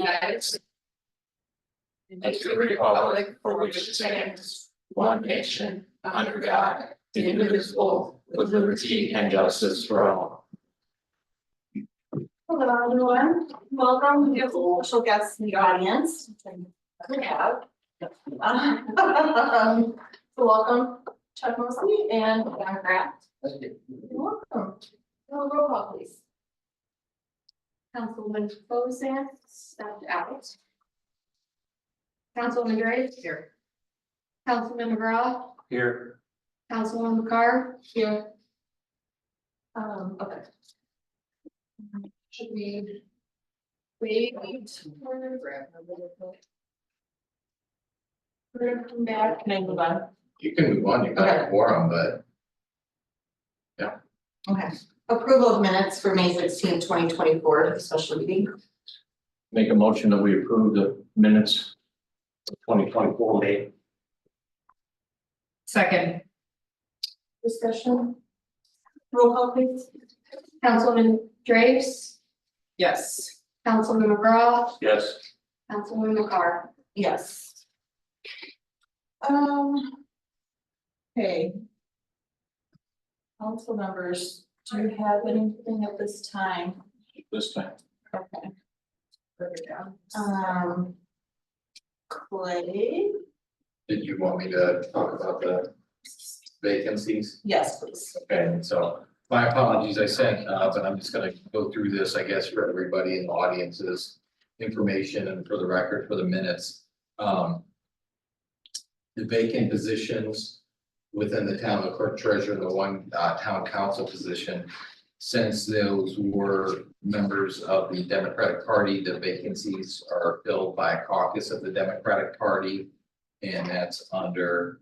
United States and to the republic for which it stands, one nation, under God, indivisible, with liberty and justice for all. Hello, everyone. Welcome to the special guests in the audience. We have. So welcome Chuck Mosley and Don Kraft. You're welcome. Roll call, please. Councilwoman Bozak stepped out. Councilwoman Gray here. Councilman McGraw, Here. Councilwoman McCarr here. Okay. Should we wait? We're gonna come back. Can I move on? You can move on, you got a quorum, but Okay, approval of minutes for May 16, 2024, the special meeting. Make a motion that we approve the minutes of 2024 May. Second. Discussion. Roll call please. Councilwoman Draves, Yes. Councilman McGraw, Yes. Councilwoman McCarr. Yes. Okay. Council members, do you have anything at this time? This time. Okay. Further down. Clay? did you want me to talk about the vacancies? Yes, please. Okay, so my apologies, I sent, but I'm just gonna go through this, I guess, for everybody in the audience's information and for the record, for the minutes. The vacant positions within the town, the clerk treasurer, and the one town council position. Since those were members of the Democratic Party, the vacancies are filled by a caucus of the Democratic Party. And that's under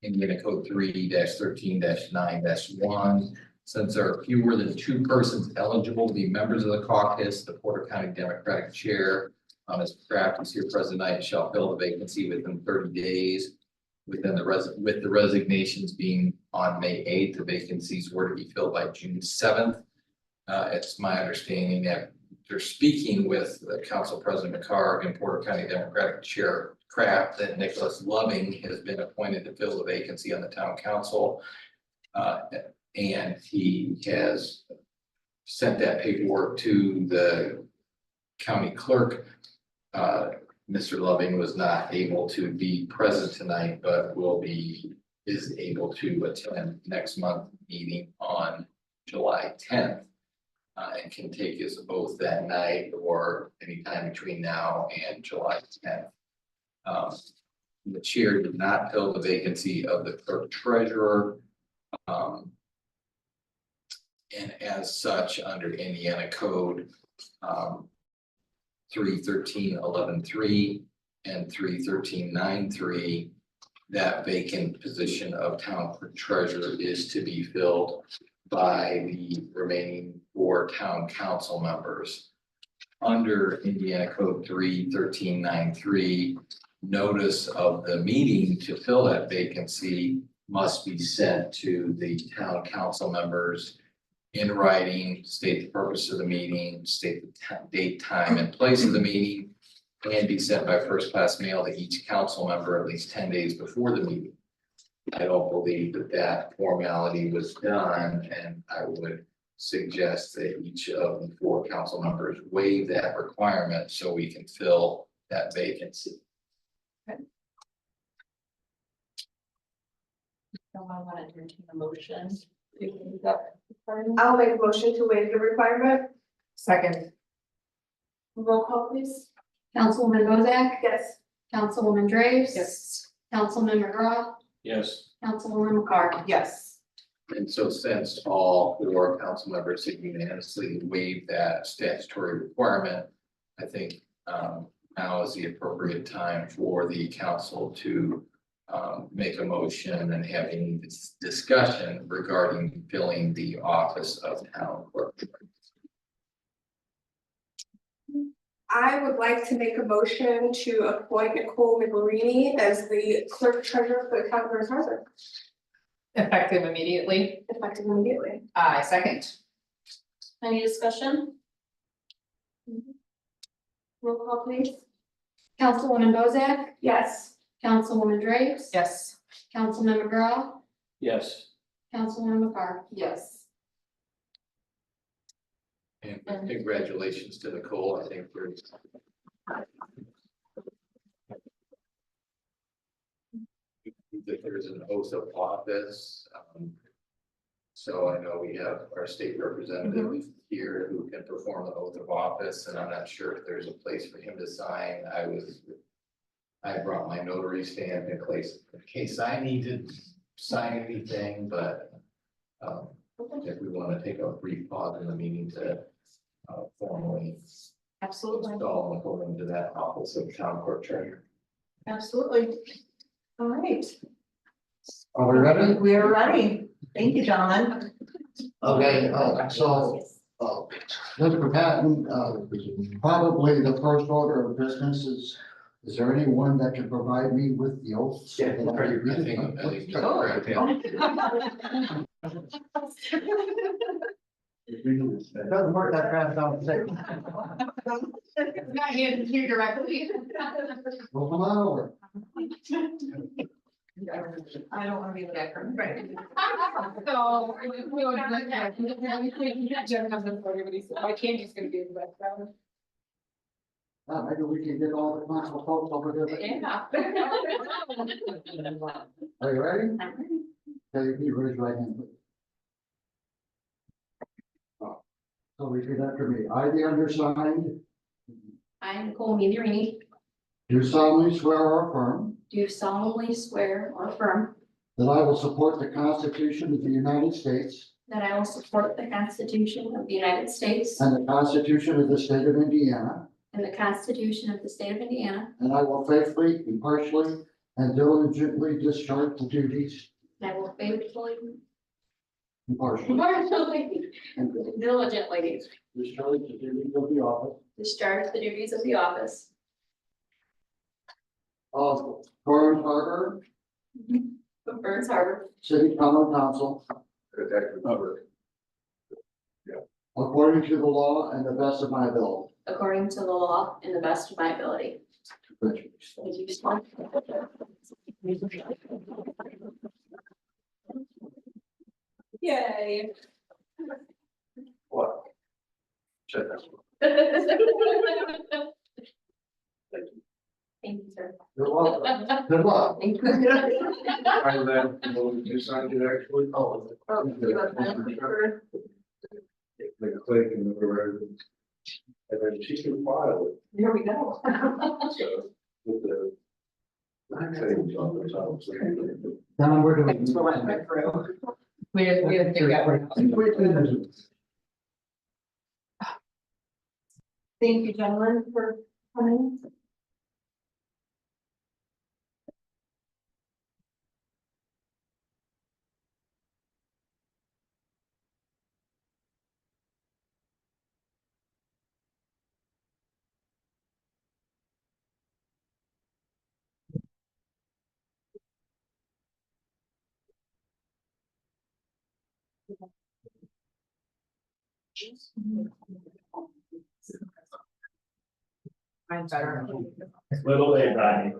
Indiana Code 3-13-9-1. Since there are fewer than two persons eligible to be members of the caucus, the Porter County Democratic Chair, Ms. Kraft is here present tonight, shall fill the vacancy within 30 days. With the resignations being on May 8th, the vacancies were to be filled by June 7th. It's my understanding that they're speaking with the Council President McCarr and Porter County Democratic Chair Kraft that Nicholas Loving has been appointed to fill the vacancy on the town council. And he has sent that paperwork to the county clerk. Mr. Loving was not able to be present tonight, but is able to attend next month meeting on July 10th. And can take his oath that night or anytime between now and July 10th. The chair did not fill the vacancy of the clerk treasurer. And as such, under Indiana Code 3-13-11-3 and 3-13-9-3, that vacant position of town clerk treasurer is to be filled by the remaining 4 town council members. Under Indiana Code 3-13-9-3, notice of the meeting to fill that vacancy must be sent to the town council members in writing, state the purpose of the meeting, state the date, time, and place of the meeting, and be sent by first class mail to each council member at least 10 days before the meeting. I don't believe that formality was done, and I would suggest that each of the 4 council members waive that requirement so we can fill that vacancy. Someone want to entertain a motion? I'll make a motion to waive the requirement. Second. Roll call please. Councilwoman Bozak. Yes. Councilwoman Draves. Yes. Councilman McGraw, Yes. Councilwoman McCarr. Yes. And so since all 4 council members have unanimously waived that statutory requirement, I think now is the appropriate time for the council to make a motion and having this discussion regarding filling the office of town clerk. I would like to make a motion to appoint Nicole Miglerini as the clerk treasurer for the county of North Effective immediately. effective immediately. I second. Any discussion? Roll call please. Councilwoman Bozak, Yes. Councilwoman Drapes. Yes. Councilman McGraw, Yes. Councilwoman McCarr. Yes. And congratulations to Nicole, I think we're. That there's an oath of office. So I know we have our state representative here who can perform the oath of office, and I'm not sure if there's a place for him to sign. I brought my notary stamp in case I need to sign anything, but if we want to take a brief pause in the meeting to formally Absolutely. install Nicole into that office of town court treasurer. Absolutely. All right. Are we ready? We are ready. Thank you, gentlemen. Okay, Mr. Patton, probably the first order of business is there anyone that can provide me with the oath? I think Oh. It doesn't work that fast, I don't think. Not handed here directly. Well, come on over. I don't want to be the background. Right. So, we don't have that. Jen has them for everybody, so my candy's gonna be in the background. Maybe we can get all the council folks over there. Yeah. Are you ready? Okay, you raise your right hand. Please. So repeat after me. I, the undersigned, I, Nicole Migliarini, do solemnly swear or affirm do solemnly swear or affirm that I will support the Constitution of the United States that I will support the Constitution of the United States and the Constitution of the State of Indiana, and the Constitution of the State of Indiana, and I will faithfully, impartially, and diligently discharge the duties and I will faithfully, impartially and diligently discharge the duties of the office discharge the duties of the office of Torrance Harbor of Burns Harbor City Common Council according to the law and the best of my ability. according to the law and the best of my ability. Congratulations. Thank you so much. Yay. What? Thank you, sir. You're welcome. Good luck. Thank you. I then, you signed it actually. Oh. Like click and whatever. And then she can file it, Here we go. so with the. Savings on the top, so you can- Don, we're doing. We have to figure out. Thank you, gentlemen, for coming. Mine's better. Little late, Donnie.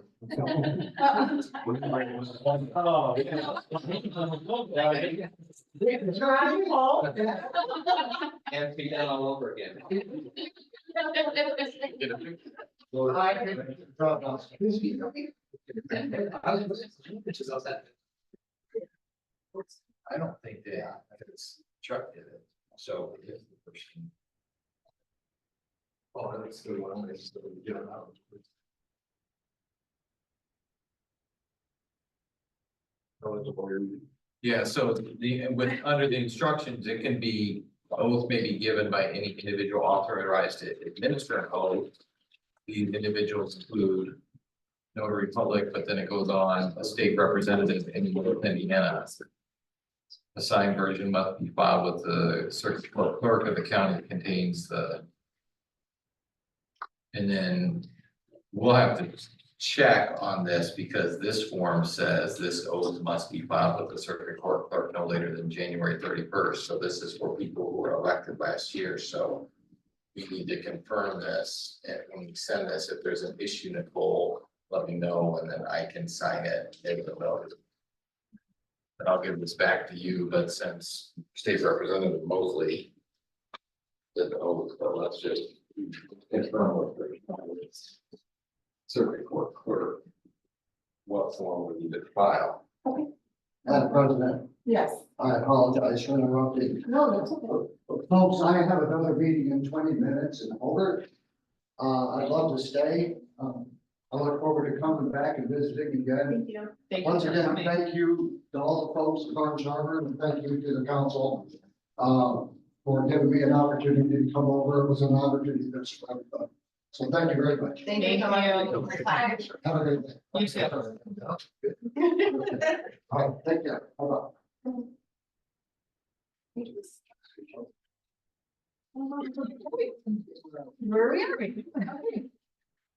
And be done all over again. I don't think they, it's Chuck did it, so. if the person- Oh, that's the one, that's the, you know. Yeah, so under the instructions, it can be, oath may be given by any individual authorized to administer an oath. These individuals include notary public, but then it goes on, a state representative in North Indiana. A signed version must be filed with the circuit court clerk of the county that contains the. And then we'll have to check on this because this form says this oath must be filed with the circuit court clerk no later than January 31st. So this is for people who were elected last year, so. We need to confirm this and send this, if there's an issue, Nicole, let me know, and then I can sign it, maybe they'll know. And I'll give this back to you, but since State Representative Mosley did the oath, but let's just confirm with her. Circuit court clerk. What form would you need to file? Madam President, Yes. I apologize for interrupting. No, that's okay. Folks, I have another meeting in 20 minutes in Hobart. I'd love to stay. I look forward to coming back and visiting again. Thank you. Once again, thank you to all the folks at Barnes Harbor, and thank you to the council for giving me an opportunity to come over. It was an opportunity that's fun. So thank you very much. Thank you so much for your time. Have a great day. You too. All right, take care. Bye-bye. Where we are. Okay.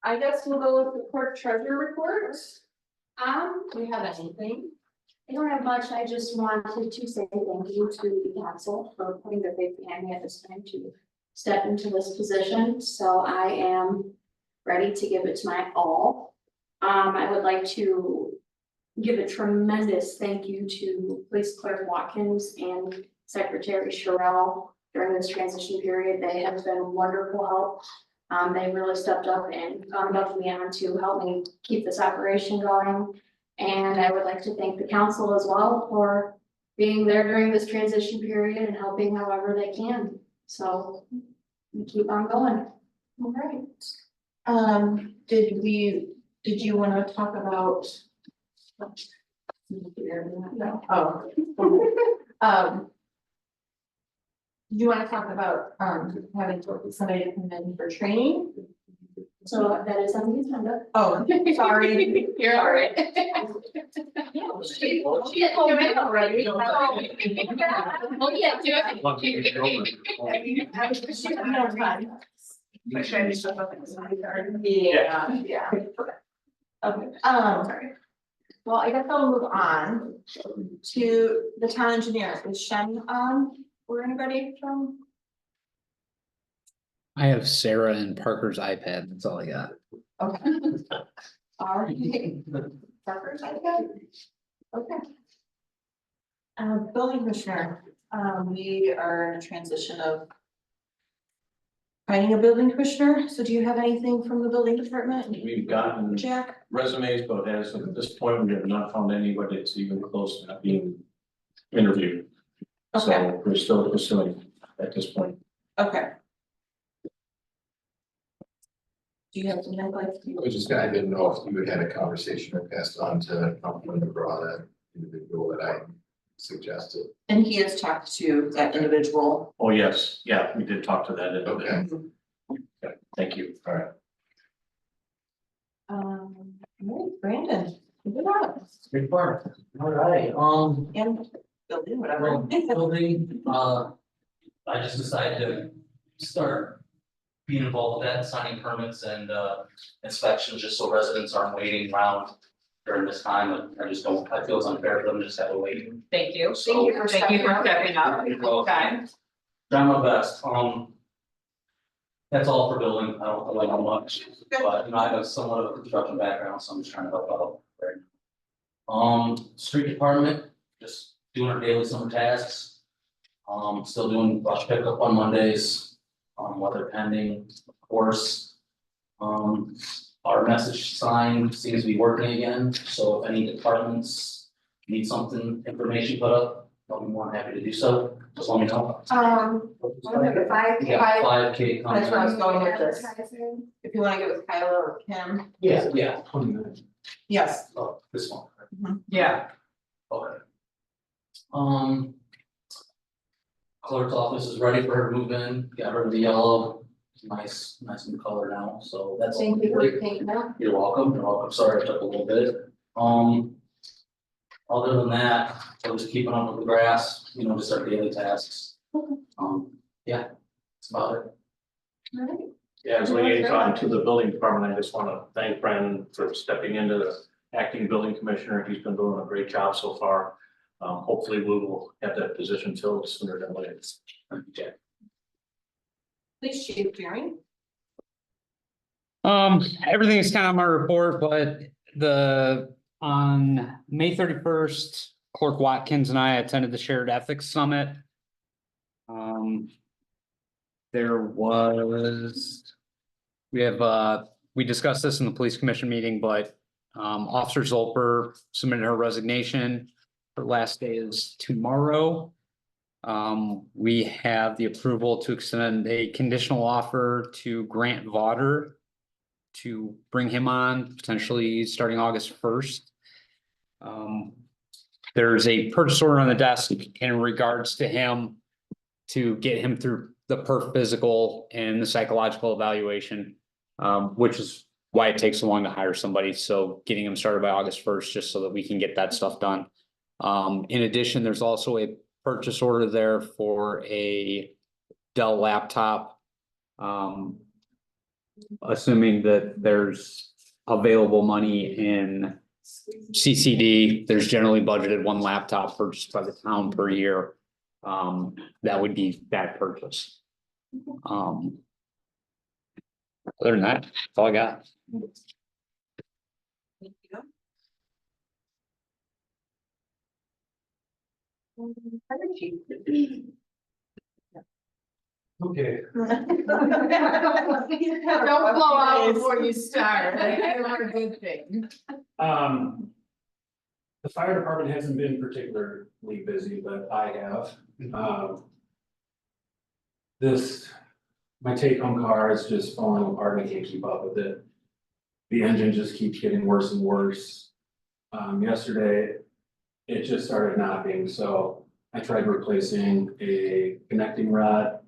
I guess we'll go with the clerk treasurer report. Do you have anything? I don't have much, I just wanted to say thank you to the council for putting their faith behind me at this time to step into this position, so I am ready to give it to my all. I would like to give a tremendous thank you to Police Clerk Watkins and Secretary Sherrill during this transition period. They have been wonderful help. They really stepped up and gone above and beyond to help me keep this operation going. And I would like to thank the council as well for being there during this transition period and helping however they can. So we keep on going. All right. Did you want to talk about? No. Oh. Do you want to talk about, having somebody to come in for training? So that is on the agenda. Oh, sorry. You're all right. She came in already. Oh, yeah, do it. Yeah. Okay, well, I guess I'll move on to the town engineer. Is Shen on, or anybody from? I have Sarah and Parker's iPad. That's all I got. Okay. All right. Parker's, I guess. Okay. Building commissioner, we are in a transition of finding a building commissioner. So do you have anything from the building department? We've gotten Jack? resumes, but as of this point, we have not found anybody that's even close to not being interviewed. Okay, So we're still pursuing at this point. okay. Do you have something like? I was just, I didn't know if you had had a conversation or passed on to Councilman McGraw, that individual that I suggested. And he has talked to that individual. Oh, yes, yeah, we did talk to that. Okay. Yeah, thank you. All right. All right, Brandon, good job. Good part. All right, And building, whatever. building, I just decided to start being involved with that, signing permits and, inspections, just so residents aren't waiting around during this time. I just don't, I feel it's unfair for them to just have to wait. Thank you. So- Thank you for stepping up. Okay. Try my best, that's all for building, I don't really know much, but you know, I have somewhat of a construction background, so I'm just trying to help out right now. Street department, just doing our daily summer tasks. Still doing brush pickup on Mondays, weather pending, of course. Our message sign seems to be working again, so if any departments need something, information put up, I'll be more than happy to do so, just let me know. One of the five, Yeah, 5K coming. That's where I was going with this. Advertising. If you wanna get with Kyla or Kim. Yeah, 20 minutes. Yes. Oh, this one. Yeah. Okay. Clerk's office is ready for her to move in, got rid of the yellow, nice new color now, so that's. all Thank you for great. painting that. You're welcome, sorry it took a little bit. Other than that, we're just keeping up with the grass, you know, just our daily tasks. Yeah, that's about it. All right. Yeah, as liaison to the building department, I just want to thank Brandon for stepping into the acting building commissioner. He's been doing a great job so far. Hopefully we will have that position filled sooner than later. Thank you, Jack. Please, Chief Jeremy. Everything is kind of on my report, but on May 31st, Clerk Watkins and I attended the Shared Ethics Summit. There was, we discussed this in the police commission meeting, but Officer Zolper submitted her resignation. Her last day is tomorrow. We have the approval to extend a conditional offer to Grant Vaughter to bring him on potentially starting August 1st. There's a purchase order on the desk in regards to him to get him through the perf physical and the psychological evaluation, which is why it takes so long to hire somebody. So getting him started by August 1st, just so that we can get that stuff done. In addition, there's also a purchase order there for a Dell laptop. Assuming that there's available money in CCD, there's generally budgeted one laptop purchased by the town per year. That would be that purchase. Other than that, that's all I got. Okay. Don't blow out before you start, that's a good thing. The fire department hasn't been particularly busy, but I have. My take-home car is just falling apart, I can't keep up with it. The engine just keeps getting worse and worse. Yesterday, it just started knocking, so I tried replacing a connecting rod.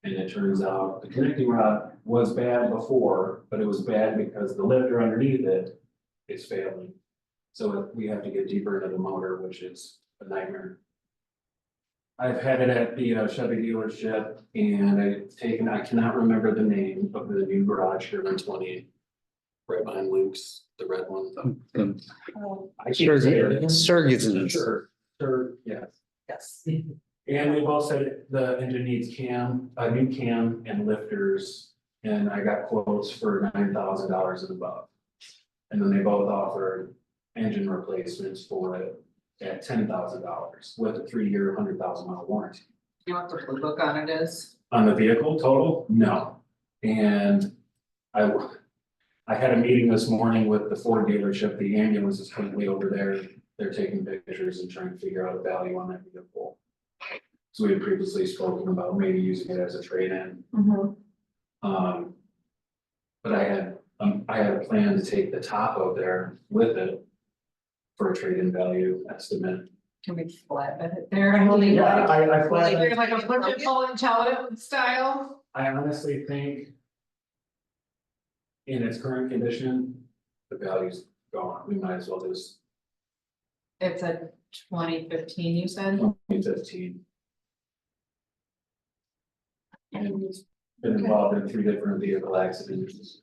And it turns out the connecting rod was bad before, but it was bad because the lifter underneath it is failing. So we have to get deeper into the motor, which is a nightmare. I've had it at the Chevy dealership and I cannot remember the name of the new garage here in 20. Right behind Luke's, the red one. I can't say it. Sure, yes. Yes. And we've all said the engine needs a new cam and lifters, and I got quotes for $9,000 and above. And then they both offered engine replacements for it at $10,000 with a 3-year, 100,000-mile warranty. You know what the blue book on it is? On the vehicle total, no. And I had a meeting this morning with the Ford dealership, the ambulance is currently over there. They're taking pictures and trying to figure out a value on that vehicle. So we had previously spoken about maybe using it as a trade-in. But I had a plan to take the top out there with it for a trade-in value estimate. Can we flatbed it there? Yeah, I Like a push and pull and tell it style? I honestly think in its current condition, the value's gone. We might as well just It's a 2015, you said? 2015. And it's been involved in 3 different vehicle accidents.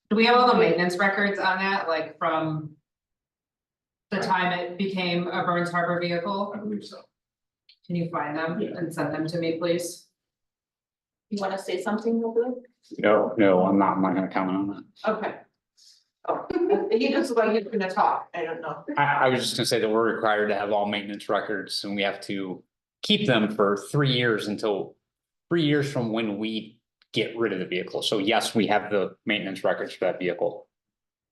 Do we have all the maintenance records on that, like from the time it became a Burns Harbor vehicle? I believe so. Can you find them Yeah. and send them to me, please? You wanna say something, Luke? No, I'm not gonna comment on that. Okay. Oh, he just like he's gonna talk, I don't know. I was just gonna say that we're required to have all maintenance records and we have to keep them for 3 years until 3 years from when we get rid of the vehicle. So yes, we have the maintenance records for that vehicle.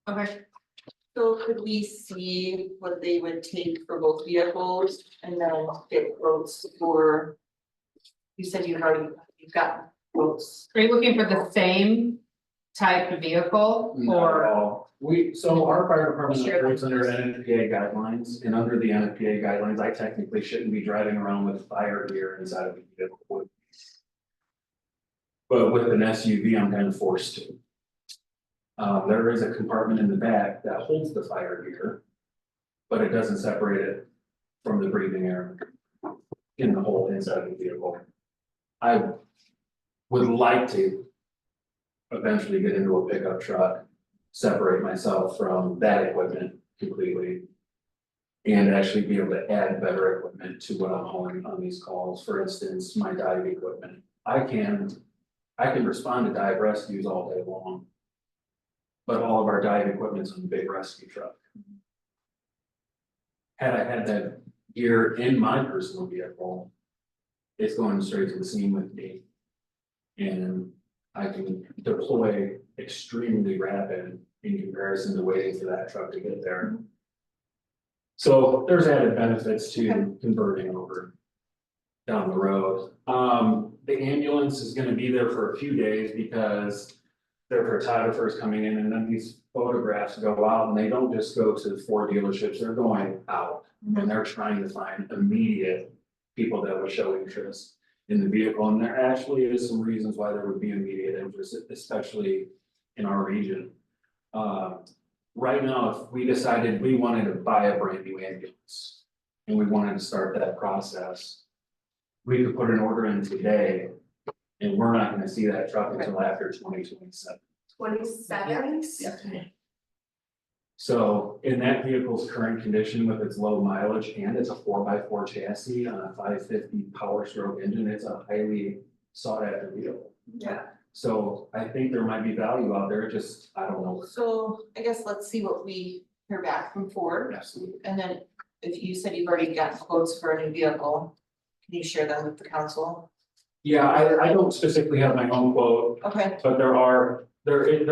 Okay, So could we see what they would take for both vehicles and then get quotes for? You said you've got quotes. are you looking for the same type of vehicle Not at or? all. So our fire department Sure. operates under NFPA guidelines, and under the NFPA guidelines, I technically shouldn't be driving around with fire gear inside of a vehicle. But with an SUV, I'm kind of forced to. There is a compartment in the back that holds the fire gear, but it doesn't separate it from the breathing air in the whole inside of the vehicle. I would like to eventually get into a pickup truck, separate myself from that equipment completely. And actually be able to add better equipment to what I'm hauling on these calls, for instance, my dive equipment. I can respond to dive rescues all day long. But all of our dive equipment's on the big rescue truck. Had I had that gear in my personal vehicle, it's going straight to the scene with me. And I can deploy extremely rapid in comparison to waiting for that truck to get there. So there's added benefits to converting over down the road. The ambulance is gonna be there for a few days because their photographers coming in, and then these photographs go out and they don't just go to 4 dealerships, they're going out. And they're trying to find immediate people that would show interest in the vehicle, and there actually is some reasons why there would be immediate interest, especially in our region. Right now, if we decided we wanted to buy a brand new ambulance and we wanted to start that process, we could put an order in today and we're not gonna see that truck until after 2027. 27. So in that vehicle's current condition with its low mileage and it's a 4x4 chassis on a 550 Power Stroke engine, it's a highly sought after vehicle. Yeah. So I think there might be value out there, just, I don't know. So I guess let's see what we hear back from Ford. Absolutely. And then if you said you've already gotten quotes for a new vehicle, can you share them with the council? Yeah, I don't specifically have my own quote, Okay, but there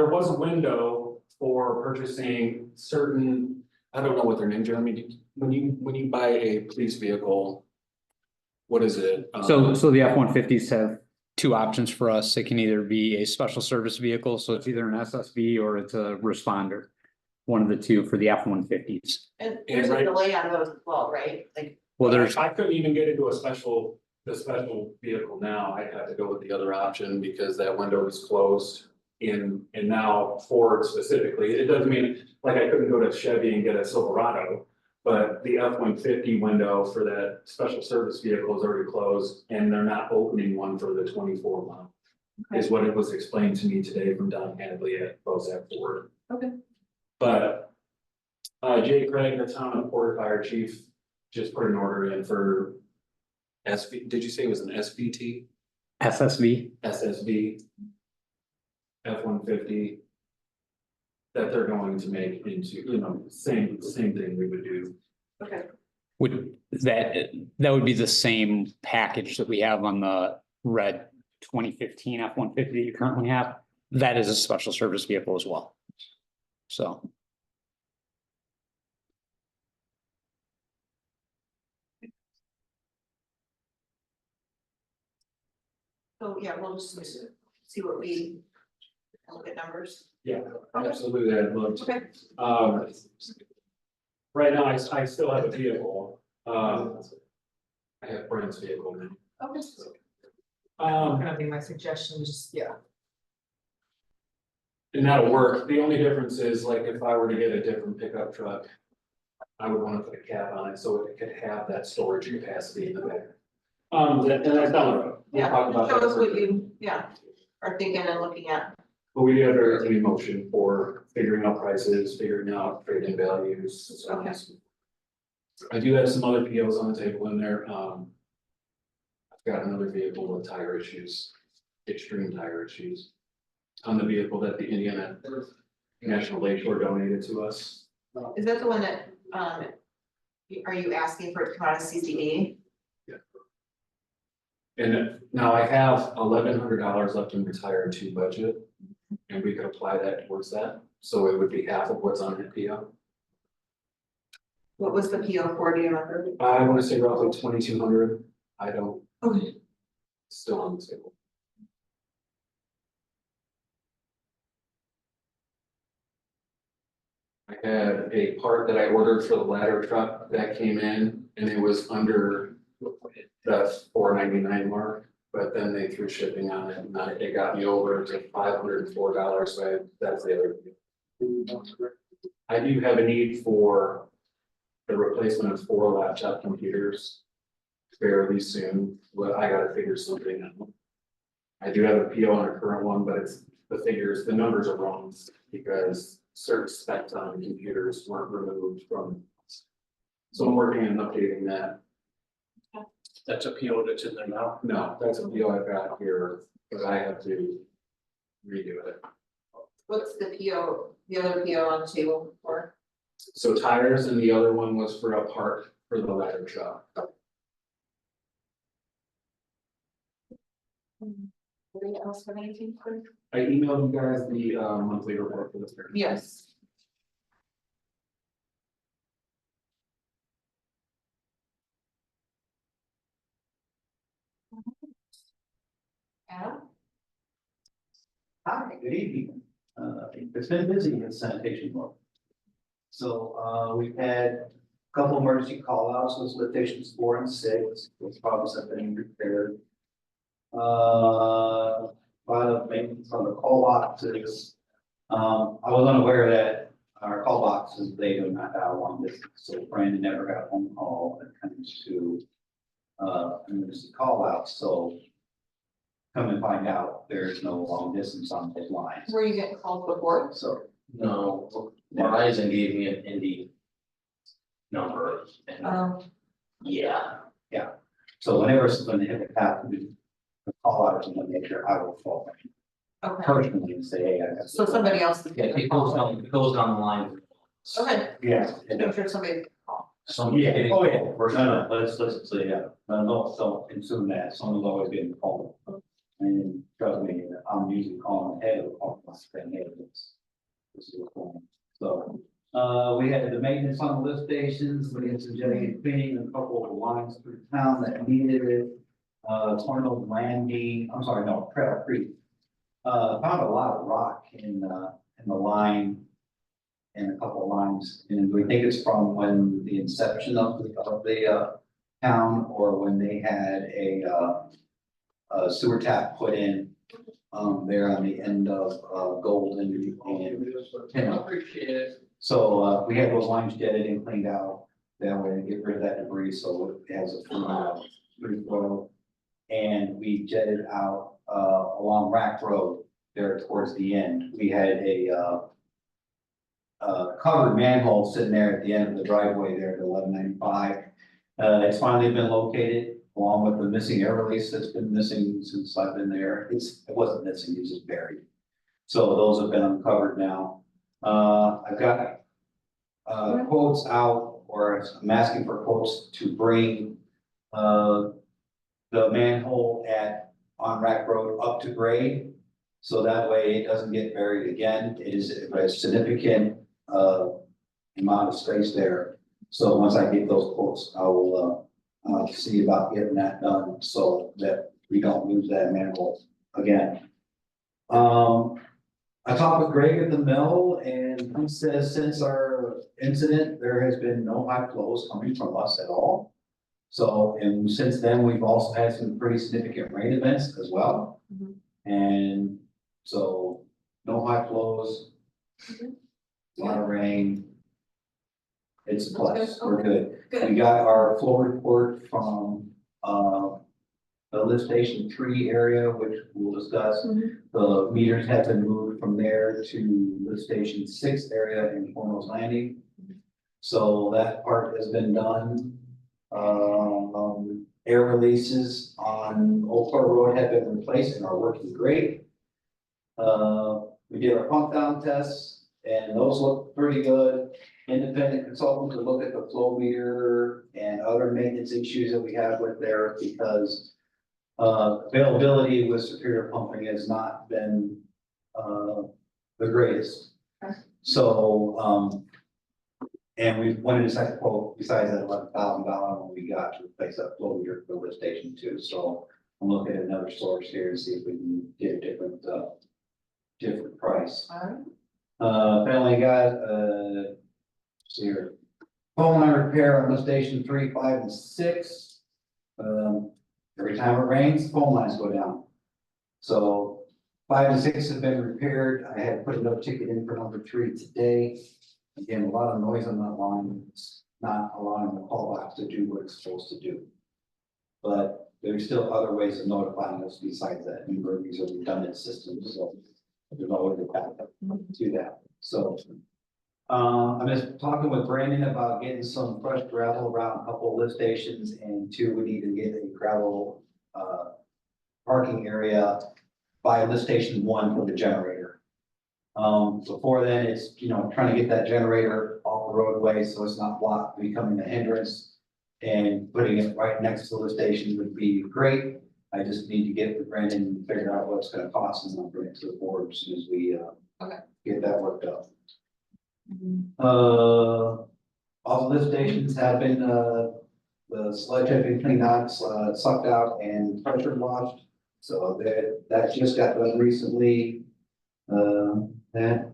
was a window for purchasing certain, I don't know what their names are, I mean, when you buy a police vehicle, what is it? So the F-150s have two options for us. It can either be a special service vehicle, so it's either an SSV or it's a responder. One of the two for the F-150s. and there's a right- delay on those as well, right? Like, Well, there's, I couldn't even get into the special vehicle now, I'd have to go with the other option because that window is closed. And now Ford specifically, it doesn't mean, like I couldn't go to Chevy and get a Silverado. But the F-150 window for that special service vehicle is already closed and they're not opening one for the 24 month. Is what it was explained to me today from Don Hadley at Bozak Ford. Okay. But Jay Craig, the town of Port Fire Chief, just put an order in for did you say it was an SVT? SSV. SSV. F-150. That they're going to make into, same thing we would do. okay, That would be the same package that we have on the red 2015 F-150 that you currently have. That is a special service vehicle as well. So. so yeah, we'll just see what we look at numbers. Yeah, absolutely, I'd love to. Okay. Right now, I still have a vehicle, I have Brent's vehicle now. Okay. Gonna be my suggestion, just, yeah. and that'll work, the only difference is like if I were to get a different pickup truck. I would wanna put a cap on it so it could have that storage capacity in the back. And that's down the road. We'll Yeah, talk about show that us what further. you, are thinking and looking at. But we have a motion for figuring out prices, figuring out trade-in values, and so on. Okay. I do have some other POs on the table in there, I've got another vehicle with tire issues, extreme tire issues. On the vehicle that the Indiana National Lake Shore donated to us. Is that the one that, are you asking for it to come out of CCD? And now I have $1,100 left in retire to budget. And we could apply that towards that, so it would be half of what's on that PO. What was the PO for, do you remember? I wanna say roughly 2,200, I don't, Okay. still on the table. I had a part that I ordered for the ladder truck that came in and it was under the $499 mark. But then they threw shipping on it and it got me over to $504, so that's the other. I do have a need for the replacement of 4 laptop computers fairly soon, but I gotta figure something out. I do have a PO on a current one, but it's the numbers are wrong because certain specs on computers weren't removed from. So I'm working on updating that. That's a PO that's in there now? No, that's a PO I've got here, but I have to redo it. What's the PO the other PO on the table for? So tires and the other one was for a part for the electric shop. Anybody else have anything for? I emailed you guys the monthly report for this year. Yes. Adam? Hi, good evening. It's been busy in sanitation work. So, we've had a couple emergency call outs with lift stations 4 and 6, which problems have been repaired. A lot of maintenance on the call boxes. I was unaware that our call boxes, they do not have long distance, so Brandon never got a phone call when it comes to emergency call outs, so come and find out, there's no long distance on those lines. Were you getting called before? So, No, Verizon gave me an Indy number and yeah, so whenever it's going to hit the path, we call out to the nature, I will call Okay, personally and say, hey, I got. so somebody else is yeah, getting a it goes call. down, it goes down the line. Okay, Yeah. I'm sure somebody. Somebody's Yeah, getting oh, yeah, called first. no, let's say, yeah, no, don't consume that, someone's always getting called. And trust me, I'm usually calling ahead of the call, saying, hey, this is what's going on. So, we had the maintenance on the lift stations, we had some jetting and cleaning, a couple of lines through town that needed it. Tornado Landing, I'm sorry, no, Trail Creek. Found a lot of rock in the line. And a couple of lines, and we think it's from when the inception of the town, or when they had a sewer tap put in. There on the end of Golden and Pinnock. Appreciate it. So, we had those lines jetted and cleaned out, that way to get rid of that debris, so it has a free flow. And we jetted out, along Rack Road, there towards the end, we had a covered manhole sitting there at the end of the driveway there at 1195. It's finally been located, along with the missing air release that's been missing since I've been there. It wasn't missing, it's just buried. So those have been uncovered now. I've got quotes out, or I'm asking for quotes to bring the manhole on Rack Road up to grade. So that way it doesn't get buried again. It is a significant amount of space there. So once I get those quotes, I will see about getting that done so that we don't lose that manhole again. I talked with Greg at the mill, and he says since our incident, there has been no high flows coming from us at all. So, and since then, we've also had some pretty significant rain events as well. Mhm. And so, no high flows. A lot of rain. It's a plus, we're good. We got our flow report from, the lift station 3 area, which we'll discuss. The meters have been moved from there to lift station 6 area in Cornell's Landing. So that part has been done. Air releases on Old Port Road have been replaced and are working great. We did our pump down tests and those look pretty good. Independent consultants to look at the flow meter and other maintenance issues that we have with there, because availability with Superior Pumping has not been the greatest. So, and we wanted a second quote besides that $11,000 when we got to replace that flow meter for the lift station too. So I'm looking at another source here to see if we can get a different price. Finally got, see here, phone line repair on lift station 3, 5, and 6. Every time it rains, phone lines go down. So 5 and 6 have been repaired. I had put another ticket in for number 3 today. Again, a lot of noise on that line. It's not allowing the call box to do what it's supposed to do. But there's still other ways of notifying us besides that. Remember, these are redundant systems, so there's always a backup to that. So I'm just talking with Brandon about getting some fresh gravel around a couple of lift stations, and 2, we need to get a gravel parking area by lift station 1 for the generator. Before then, it's, trying to get that generator off the roadway, so it's not blocked, becoming a hindrance. And putting it right next to the station would be great. I just need to get with Brandon and figure out what it's gonna cost, and I'll bring it to the board as soon as we, Okay. get that worked out. All lift stations have been, the sludge have been cleaned out, sucked out and pressure washed. So that just got done recently. That.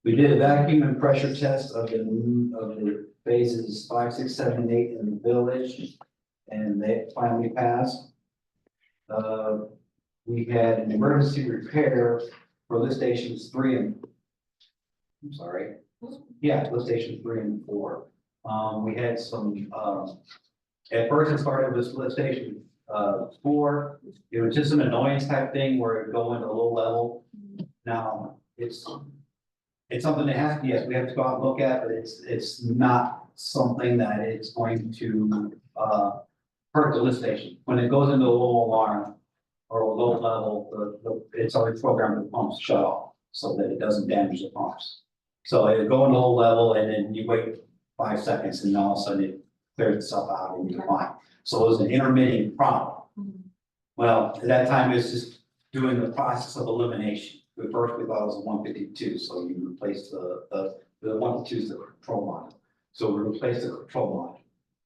We did a vacuum and pressure test of the phases 5, 6, 7, and 8 in the village, and they finally passed. We had an emergency repair for lift stations 3 and. I'm sorry. Yeah, lift stations 3 and 4. We had some, at first it started with lift station 4. It was just an annoyance type thing where it go into low level. Now, it's something that has, yes, we have to go out and look at, but it's not something that it's going to, hurt the lift station. When it goes into a low alarm or a low level, it's already programmed the pumps shut off so that it doesn't damage the pumps. So it go into low level and then you wait 5 seconds and all of a sudden it clears itself out and you're fine. So it was an intermittent problem. Well, at that time, it was just doing the process of elimination. At first, we thought it was a 152, so you replace the 152 is the control module. So we replaced the control module.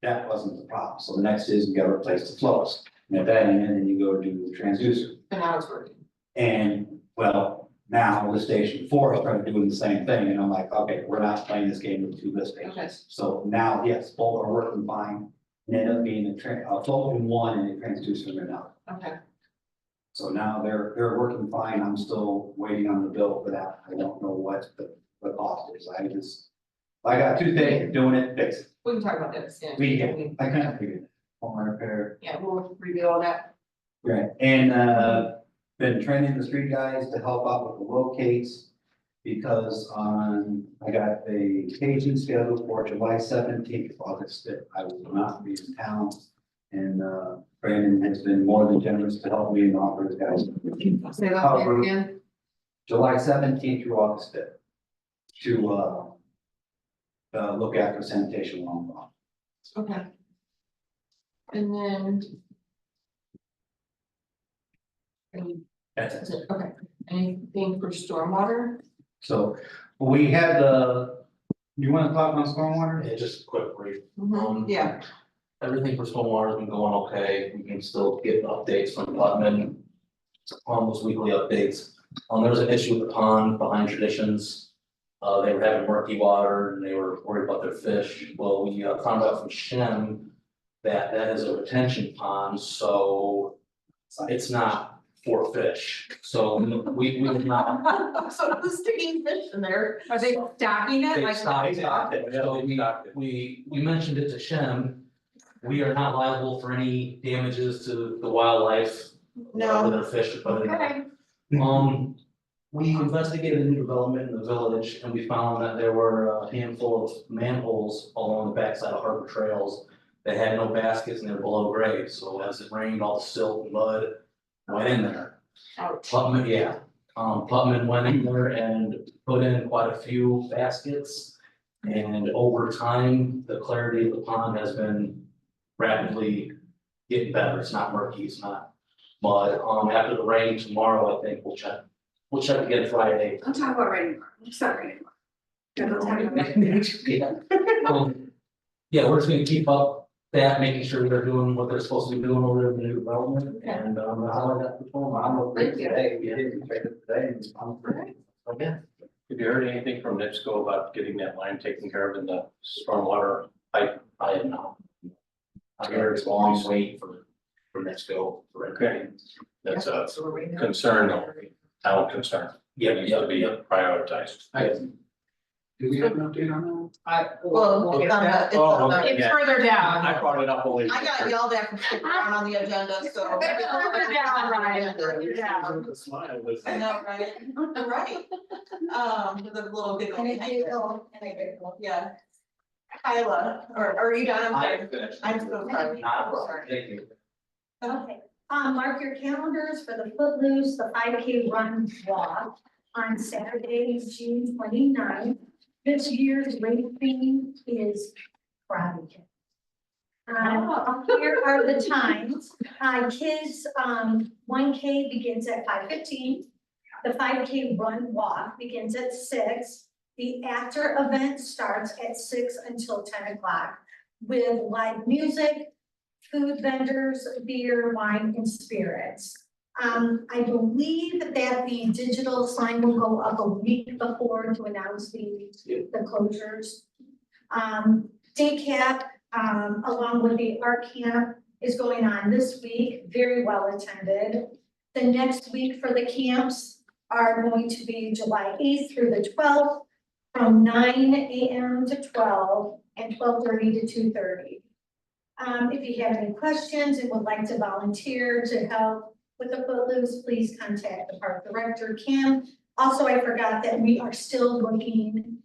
That wasn't the problem. So the next is we got to replace the flows. And at that end, then you go do the transducer. And now it's working. And well, now lift station 4 started doing the same thing, and I'm like, okay, we're not playing this game with 2 lift stations. Okay. So now, yes, both are working fine. And end up being a float in one and a transducer in another. Okay. So now they're working fine. I'm still waiting on the bill for that. I don't know what the cost is. I got 2 days of doing it, fix it. We can talk about this, yeah. I can't figure it. Home repair. Yeah, we'll review all that. Right, and, been training the street guys to help out with the locates. Because I got a paging scheduled for July 17th, August 5th. I will not be in town. And, Brandon has been more than generous to help me and offer his guys. Say that again. July 17th through August 5th. To, look after sanitation along the line. Okay. And then. That's it. Okay, anything for stormwater? So we had you want to talk on stormwater? Yeah, just a quick brief. Yeah. Everything for stormwater has been going okay. We can still get updates from Putman. On those weekly updates. There was an issue with the pond behind Traditions. They were having murky water and they were worried about their fish. Well, we found out from Shem that is a retention pond, so it's not for fish. So we would not. So who's sticking fish in there? Are they stocking it? They Like- stopped it. So we mentioned it to Shem. We are not liable for any damages to the wildlife. No. Or their fish, but. Okay. We investigated a new development in the village and we found that there were a handful of manholes along the backside of Harbor Trails. That had no baskets and they're below grade, so as it rained, all the silt and mud went in there. Ouch. Putman went in there and put in quite a few baskets. And over time, the clarity of the pond has been rapidly getting better. It's not murky, it's not mud. After the rain tomorrow, I think we'll check again Friday. I'm talking about rain. It's not raining. Yeah, don't talk about it. Yeah, we're just gonna keep up that, making sure they're doing what they're supposed to be doing over in the new development, and, that's all I got for phone. I'm okay today. We didn't trade it today. And I'm great. Okay. Have you heard anything from NIPSCO about getting that line taken care of in the stormwater pipe? I have not. I heard it's a long wait for Mexico. Okay. That's a So we're waiting. concern, town concern. Yeah, Needs to be prioritized. Do we have an update on that? Well, it's on the, Oh, okay. it's Yeah. further down. I brought it up only. I got yelled at for sticking around on the agenda, so. It's further down, Ryan, further down. The smile was. I know, right? Right. With a little giggle. Yeah. Kyla, or are you done? I'm sorry. finished. I'm so sorry. Not a problem. Thank you. Okay, mark your calendars for the Footloose, the 5K run walk. on Saturday, June 29th. This year's race theme is Karate Kid. Here are the times. Kids, 1K begins at 5:15. The 5K run walk begins at 6. The after event starts at 6 until 10 o'clock with live music, food vendors, beer, wine, and spirits. I believe that the digital sign will go up a week before to announce the closures. Day camp, along with the art camp is going on this week, very well attended. The next week for the camps are going to be July 8th through the 12th from 9 a.m. to 12 and 12:30 to 2:30. If you have any questions and would like to volunteer to help with the Footloose, please contact the park director, Kim. Also, I forgot that we are still looking,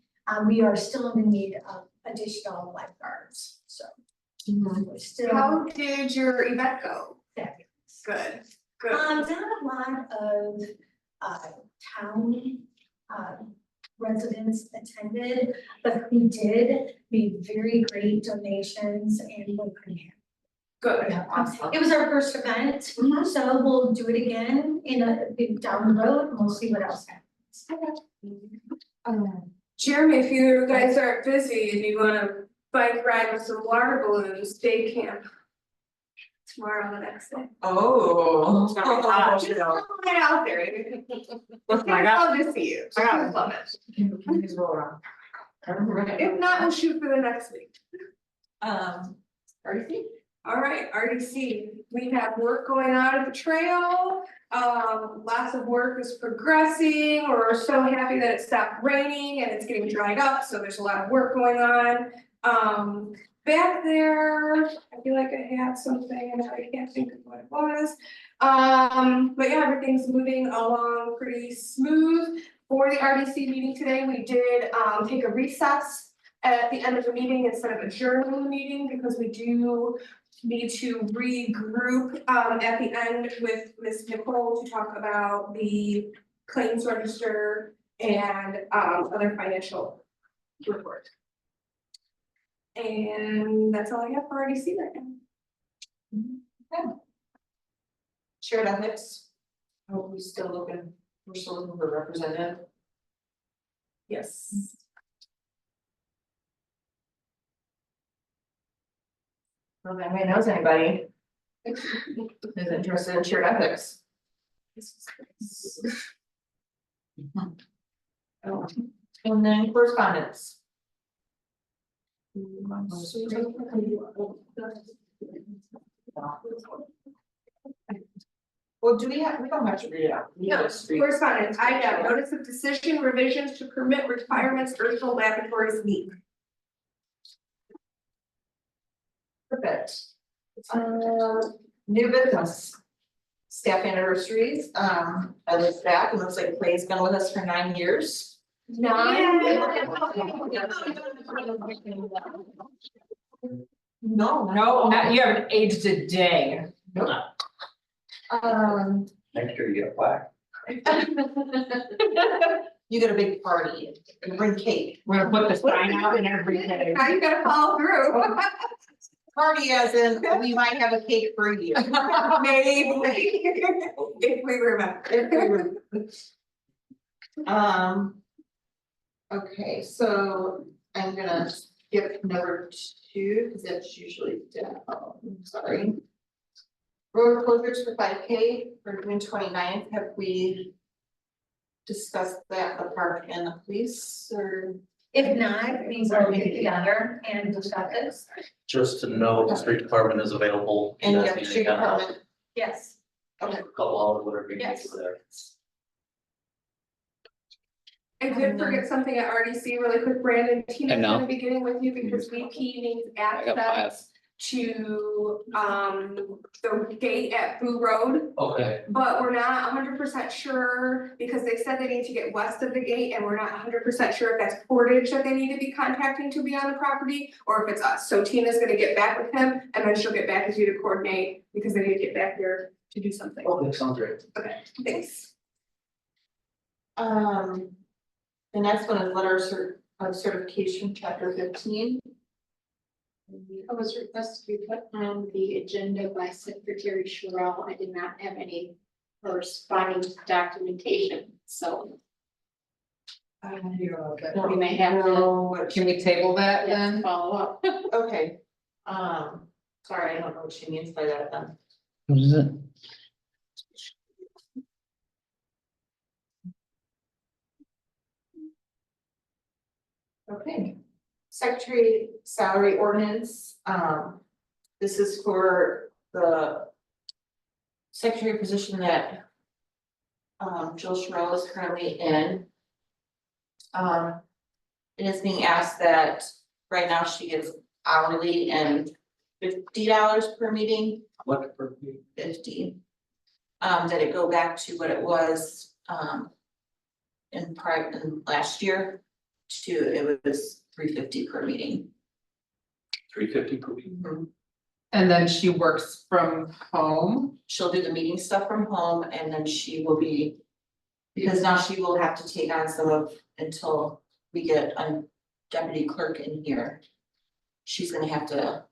we are still in the need of additional lifeguards, so. We're still. How did your event go? Fabulous. Good, good. Not a lot of, town, residents attended, but we did make very great donations and we're pretty happy. Good. Yeah, it was our first event, so we'll do it again down the road and we'll see what else happens. Jeremy, if you guys aren't busy and you wanna bike ride with some water balloons, day camp. Tomorrow, the next day. Oh. Just throwing it out there. I got- Love to see you. I got- Love it. Please roll around. If not, we'll shoot for the next week. RDC? All right, RDC, we have work going on at the trail. Lots of work is progressing. We're so happy that it stopped raining and it's getting dried up, so there's a lot of work going on. Back there, I feel like I had something and I can't think of what it was. But yeah, everything's moving along pretty smooth. For the RDC meeting today, we did take a recess at the end of the meeting instead of adjourning the meeting because we do need to regroup at the end with Ms. Nicole to talk about the claims register and other financial report. And that's all I have for RDC right now. Shared ethics. Are we still looking, we're still looking for a representative? Yes. Well, if anybody knows anybody who's interested in shared ethics. Oh, and then correspondence. Well, do we don't have to read it out. We have a street. Correspondence, I have notice of decision revisions to permit retirements Ursul Laboratories League. Perfect. New business. Staff anniversaries, I looked back, it looks like Clay's been with us for 9 years. Nine. No, you haven't aged a day. Next year you get a plaque. You get a big party, and bring cake. We're gonna put the sign out and everything. Now you gotta follow through. Party as in, we might have a cake for you. Maybe. If we remember. Okay, so I'm gonna skip number 2, because that's usually down, sorry. Road closures for 5K for June 29th, have we discussed that, the park and the police, or? If not, we will get together and discuss this. Just to know, the street department is available. And you If have need street any kind of help, department, Yes. A couple hours, whatever you need Yes. for there. I did forget something at RDC really quick, Brandon, Tina's know. gonna be getting with you because VP needs I got access to the gate at Boo Road. Okay, But we're not 100% sure because they said they need to get west of the gate and we're not 100% sure if that's Portage that they need to be contacting to be on the property or if it's us. So Tina's gonna get back with him and then she'll get back with you to coordinate because they need to get back here to do something. oh, that sounds great. Okay, thanks. The next one is letter of certification, chapter 15. I was requested to be put on the agenda by Secretary Sherrill. I did not have any corresponding documentation, so we may have to Can we table that then? follow up. Okay, sorry, I don't know what she means by that then. What is it? Okay, secretary salary ordinance, this is for the secretary position that Jill Sherrill is currently in. It is being asked that right now she gets hourly and $50 per meeting, What for? 50. That it go back to what it was, in last year, it was $350 per meeting. $350 per week. And then she works from home. She'll do the meeting stuff from home and then she will be, because now she will have to take on some of, until we get a deputy clerk in here. She's gonna have to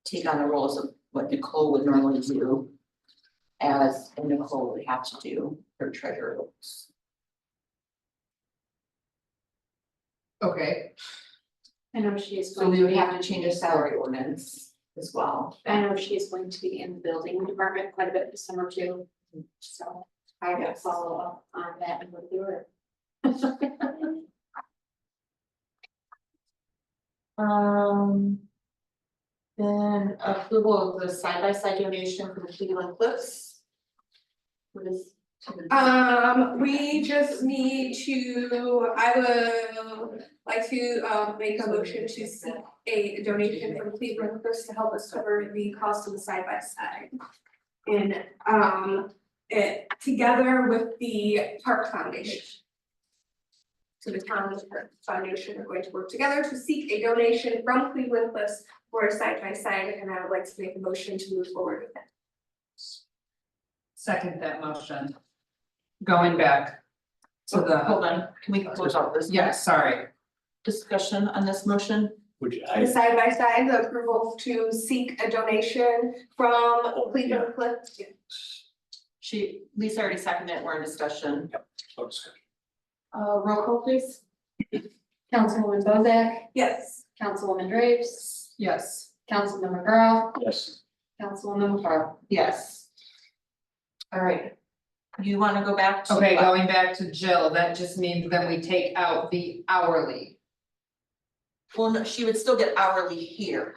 take on the roles of what Nicole would normally do. And Nicole would have to do her treasurer roles. Okay. I know she is So going we to would be, have to change the salary ordinance as well. I know she is going to be in the building department quite a bit this summer too. So I will follow up on that and review it. Then approval of the side-by-side donation from Cleveland Cliffs. What is? We just need to, I would like to make a motion to seek a donation from Cleveland Cliffs to help us cover the cost of the side by side. And it together with the Park Foundation. So the town and the Park Foundation are going to work together to seek a donation from Cleveland Cliffs for a side by side, and I would like to make a motion to move forward with that. Second that motion. Going back to the, Hold on, can we close out this? yes, sorry. Discussion on this motion? Which The side by side, the approval to seek a donation from Cleveland Cliffs. Lisa already seconded it, we're in discussion. So it's- Roll call please. Councilwoman Bozak, Yes. Councilwoman Drapes, Yes. Councilman McGraw, Yes. Councilwoman McCarl. Yes. All right. You wanna go back to? Okay, going back to Jill, that just means then we take out the hourly. Well, no, she would still get hourly here.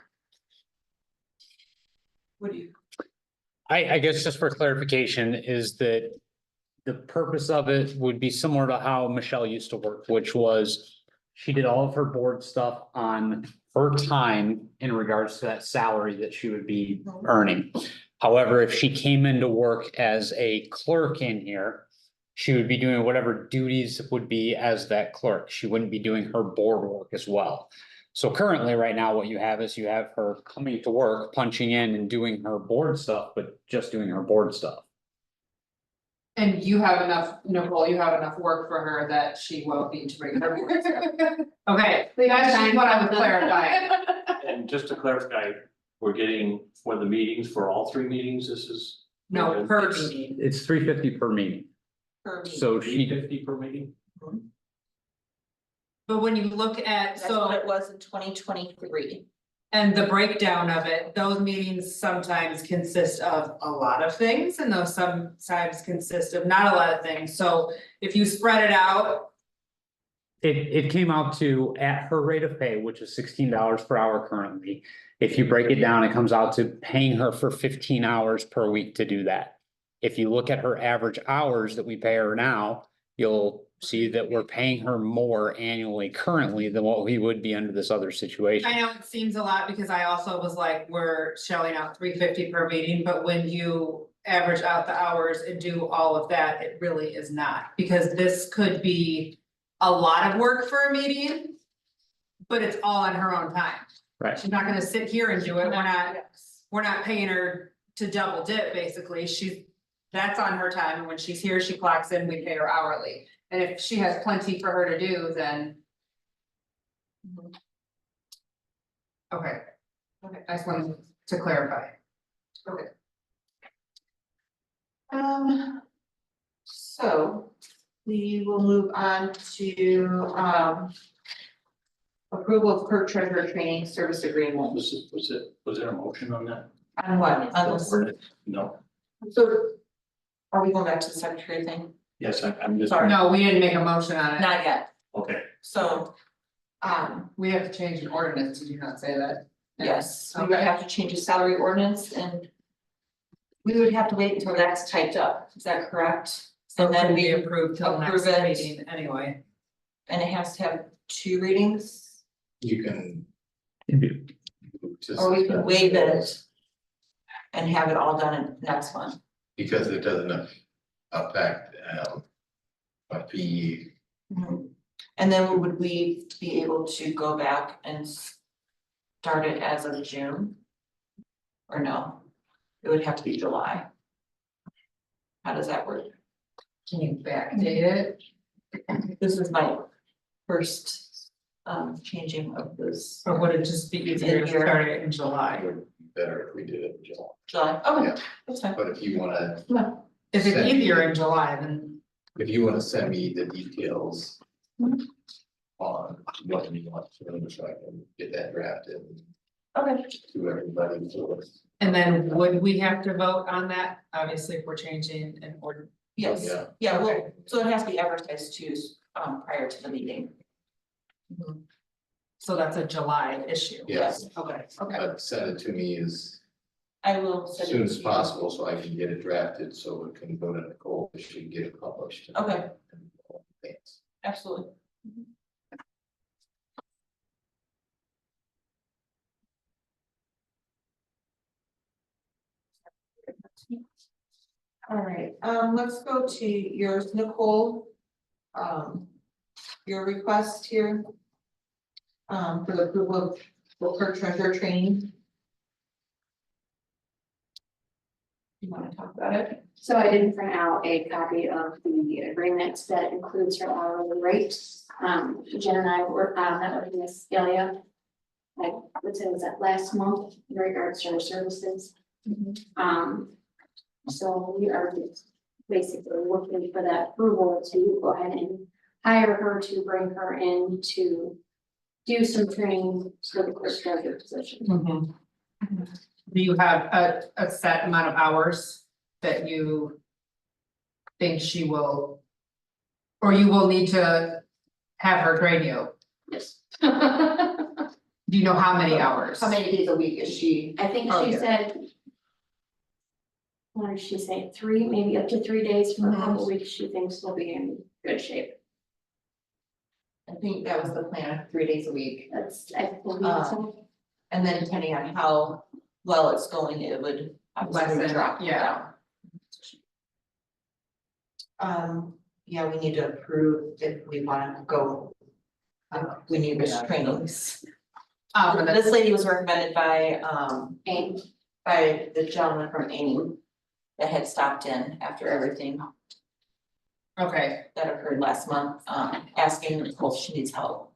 What do you? I guess just for clarification is that the purpose of it would be similar to how Michelle used to work, which was she did all of her board stuff on her time in regards to that salary that she would be earning. However, if she came into work as a clerk in here, she would be doing whatever duties would be as that clerk. She wouldn't be doing her board work as well. So currently, right now, what you have is you have her coming to work, punching in and doing her board stuff, but just doing her board stuff. And you have enough, Nicole, you have enough work for her that she won't need to bring her board stuff. Okay, that's just what I was clarifying. And just to clarify, we're getting for the meetings, for all 3 meetings, this is No, per meeting. It's $350 per meeting. Per meeting? So she, $350 per meeting? But when you look at, That's what it was in 2023. and the breakdown of it, those meetings sometimes consist of a lot of things and those sometimes consist of not a lot of things. So if you spread it out, it came out to at her rate of pay, which is $16 per hour currently. If you break it down, it comes out to paying her for 15 hours per week to do that. If you look at her average hours that we pay her now, you'll see that we're paying her more annually currently than what we would be under this other situation. I know it seems a lot because I also was like, we're shelling out $350 per meeting, but when you average out the hours and do all of that, it really is not. Because this could be a lot of work for a meeting, but it's all on her own time. Right. She's not gonna sit here and do it. We're not paying her to double dip, basically. That's on her time. And when she's here, she clocks in, we pay her hourly. And if she has plenty for her to do, then. Okay. Okay. I just wanted to clarify. So we will move on to approval of clerk treasurer training service agreement. Was there a motion on that? On what? On this? No, So are we going back to the secretary thing? yes, I'm just. Sorry. No, we didn't make a motion on it. Not yet. Okay, So, We have to change an ordinance, did you not say that? yes, we would Okay. have to change the salary ordinance and we would have to wait until that's typed up. Is that correct? So And then we we approved till next approve it. meeting anyway. And it has to have 2 readings, You can. Just, or we can waive it and have it all done in next one. because it doesn't affect, a fee. Mhm. And then would we be able to go back and start it as of June? Or no? It would have to be July. How does that work? Can you backdate it? This is my first changing of this Or would it just be easier to start it in July? It would be better if we did it in July, July. Oh, Yeah. that's fine. but if you wanna, If it's Send- easier in July, then if you wanna send me the details. Mhm. On what you want, so I can get that drafted Okay. to everybody, so. and then would we have to vote on that? Obviously, if we're changing an order. Yes, Yeah. yeah, well, Okay. so it has to be advertised too, prior to the meeting. So that's a July issue. Yes, Okay, okay. but send it to me as I will send it soon to as you. possible, so I can get it drafted, so it can go to Nicole, she can get it published. Okay. Thanks. Absolutely. All right, let's go to yours, Nicole. Your request here. For the approval of the clerk treasurer training. You wanna talk about it? So I did print out a copy of the agreement that includes her hourly rate. Jen and I were, met with Miss Delia. I would say it was that last month in regards to her services. So we are basically looking for that approval to go ahead and hire her to bring her in to do some training for the clerk treasurer position. Do you have a set amount of hours that you think she will? Or you will need to have her train you? Yes. Do you know how many hours? How many days a week is she? I think Oh, she yeah. said. What did she say, 3, maybe up to 3 days for a couple weeks, she thinks we'll be in good shape. I think that was the plan, 3 days a week. That's, I believe so. And then depending on how well it's going, it would obviously Lessen, drop yeah. down. Yeah, we need to approve if we wanna go. We need this training. This lady was recommended by And by the gentleman from AIM. That had stopped in after everything Okay, that occurred last month, asking if she needs help.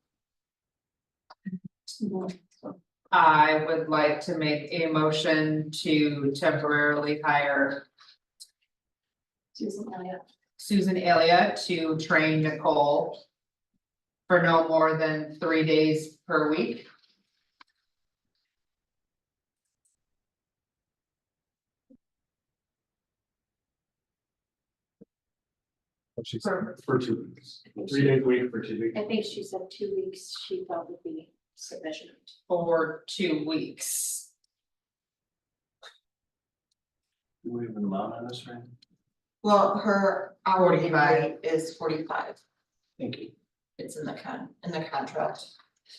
I would like to make a motion to temporarily hire Susan Elliott. Susan Elia to train Nicole. For no more than 3 days per week. for 2 weeks, 3 days a week for 2 weeks. I think she said 2 weeks, she thought would be sufficient. For 2 weeks. Do we have an amount on this, right? Well, her hourly 45. rate is 45. Thank you. It's in the contract.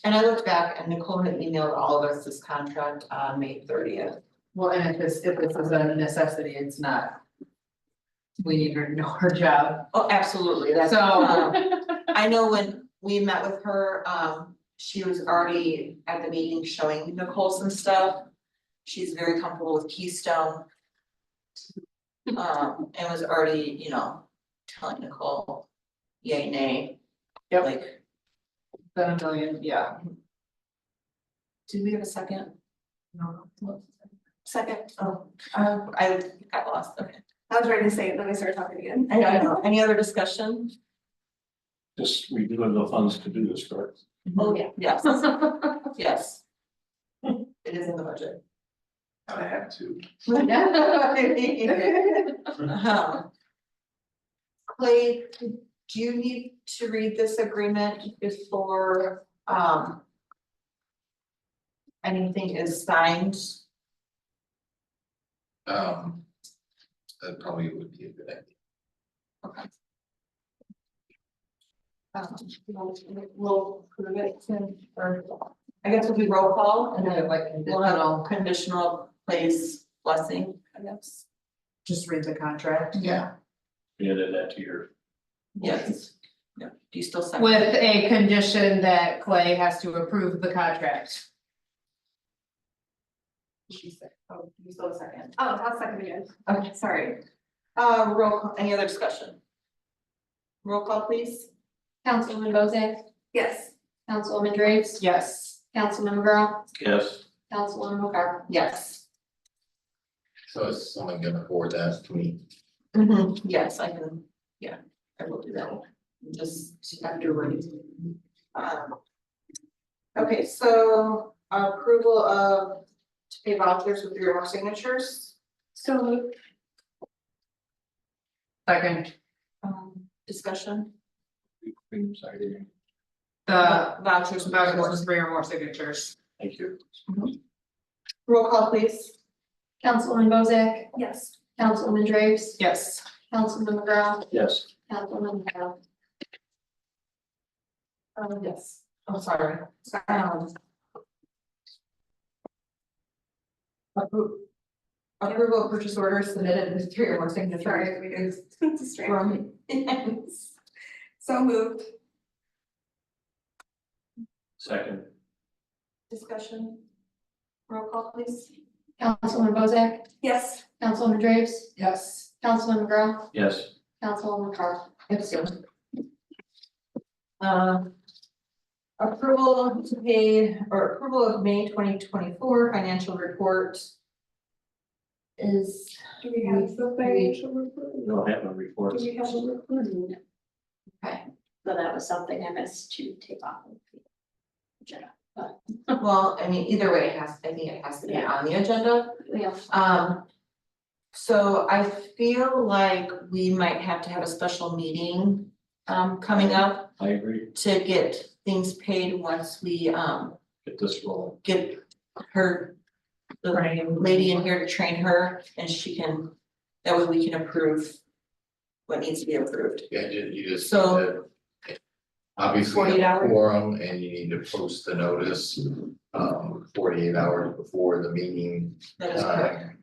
And I looked back and Nicole had emailed all of us this contract on May 30th. Well, and if this is a necessity, it's not. We need her to know her job, Oh, absolutely, that's, so. I know when we met with her, she was already at the meeting showing Nicole some stuff. She's very comfortable with Keystone. And was already, telling Nicole yay, nay. Yep. Like, Then a million, yeah. did we have a second? No. Second, oh, I got lost, okay. I was ready to say it, then I started talking again. I don't know, any other discussion? Just redoing the funds to do this, correct? Oh, yeah. Yes, yes. It is in the budget. I have to. Clay, do you need to read this agreement before, anything is signed? That probably would be a good idea. Okay. We'll prove it soon, or I guess we'll do roll call and then Like we'll have conditional, a conditional place blessing, I guess. just read the contract. Yeah. We added that to your. Yes. Yeah, do you still second? With a condition that Clay has to approve the contract. She said, oh, you still second? Oh, I'll second again. Okay, sorry. Roll call, any other discussion? Roll call, please. Councilwoman Bozak, Yes. Councilwoman Drapes, Yes. Councilman McGraw, Yes, Councilwoman McCarthy. Yes. So is someone gonna forward that to me? Yes, I can, yeah, I will do that, just after reading. Okay, so approval of to pay vouchers with your signatures, So Second, discussion. sorry, the Vouchers. vouchers, 3 or more signatures. thank you. Roll call, please. Councilwoman Bozak, yes. Councilwoman Drapes, Yes. Councilman McGraw, Yes, Councilwoman McCarthy. Yes, I'm sorry. Approval of purchase orders submitted with 3 or more signatures. Sorry, we did. It's a strange. From. So moved. second, Discussion. Roll call, please. Councilwoman Bozak, Yes. Councilwoman Drapes, Yes. Councilman McGraw, yes, Councilwoman McCarthy. Abstain. Approval to pay, or approval of May 2024 financial report. Is, Do we have the financial report? we don't have no reports. Do we have a report? okay, So that was something I missed to take off of the agenda, but well, I mean, either way, I think it has to be Yeah. on the agenda. we have. So I feel like we might have to have a special meeting, coming up I agree, to get things paid once we, get this rolling. get her, the lady in here to train her, and she can, that way we can approve what needs to be approved. Yeah, you just. So- need to obviously 48 have a hours? quorum and you need to post the notice, 48 hours before the meeting. That is correct,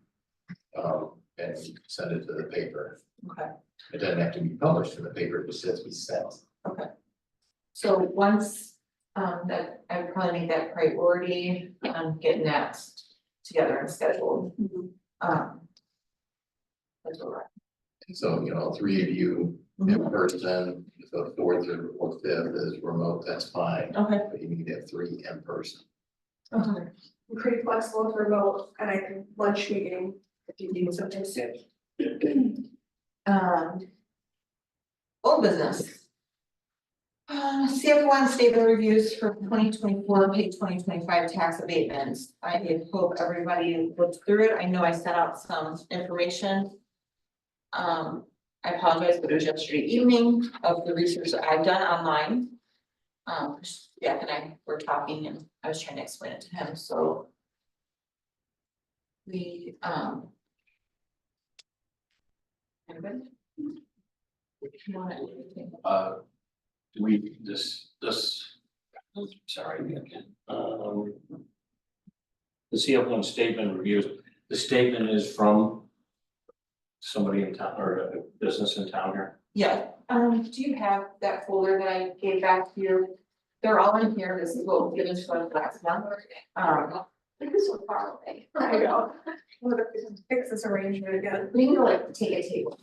And you can send it to the paper. okay. It doesn't have to be published in the paper, it just says we sent. So once, that, I would probably make that priority, getting that together and scheduled. That's all right. And so, 3 of you in person, if the 4th or 5th is remote, that's fine, Okay, but you need to have 3 in person. okay. I'm pretty flexible with remote and I can lunch meeting if you need something soon. Old business. CF1 statement reviews for 2024, page 2025 tax abatements. I hope everybody looked through it. I know I sent out some information. I apologize, but it was yesterday evening of the research that I've done online. Jack and I were talking and I was trying to explain it to him, so. We, anybody? You want anything? Do we, sorry, again, the CF1 statement reviews, the statement is from somebody in town or a business in town here? Yeah, do you have that folder that I gave back to you? They're all in here, this is what was given to us last month. This is so far away. I know. We'll have to fix this arrangement again. We need to like take a table.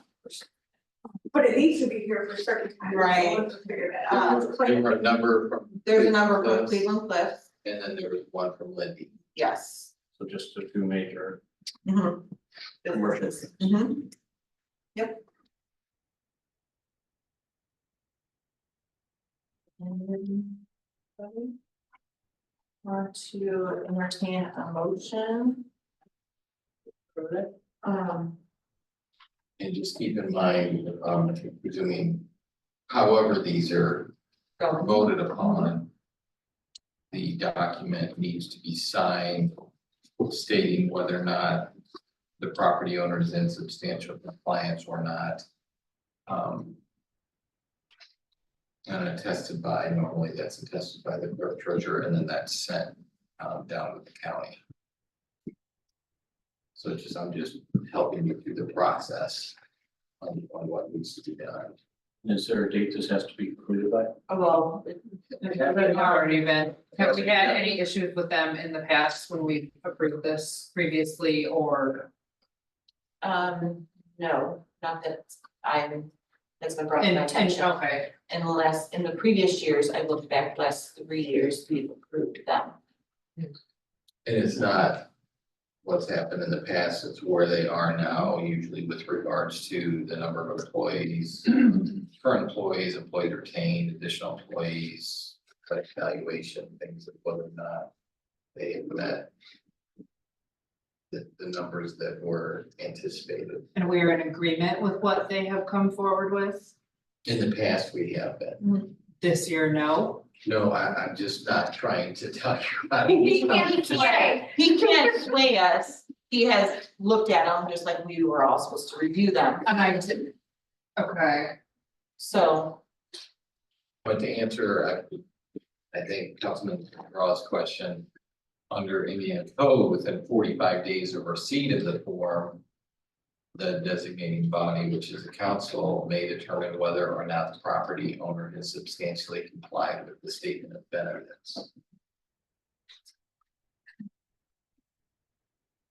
But it needs to be here for certain times. so Right. let's figure that out. There were a number from. There's a number from Cliffs, Cleveland Cliffs, And then there was one from Lindy. yes. So just the two major. Mhm. Commercial. Mhm. Yep. Want to entertain a motion? Um, And just keep in mind, presuming, however these are go. voted upon. The document needs to be signed stating whether or not the property owner is in substantial compliance or not. And attested by, normally that's attested by the clerk treasurer, and then that's sent down to the county. So I'm just helping you through the process on what needs to be done. Is there a date this has to be completed by? Well, It's already been, have we had any issues with them in the past when we approved this previously or? no, not that that's been brought to my attention. Okay, In the previous years, I looked back, last 3 years, we've approved them. And it's not what's happened in the past, it's where they are now, usually with regards to the number of employees. Current employees, employees retained, additional employees, like evaluation, things of whether or not they have met the numbers that were anticipated. and we're in agreement with what they have come forward with In the past, we have been. this year, no? No, I'm just not trying to tell you. He can't sway us. He has looked at them just like we were all supposed to review them. And I did. Okay, So, But to answer, I think Councilman Raw's question, under Indiana code, within 45 days of receipt of the form, the designating body, which is the council, may determine whether or not the property owner has substantially complied with the statement of benefits.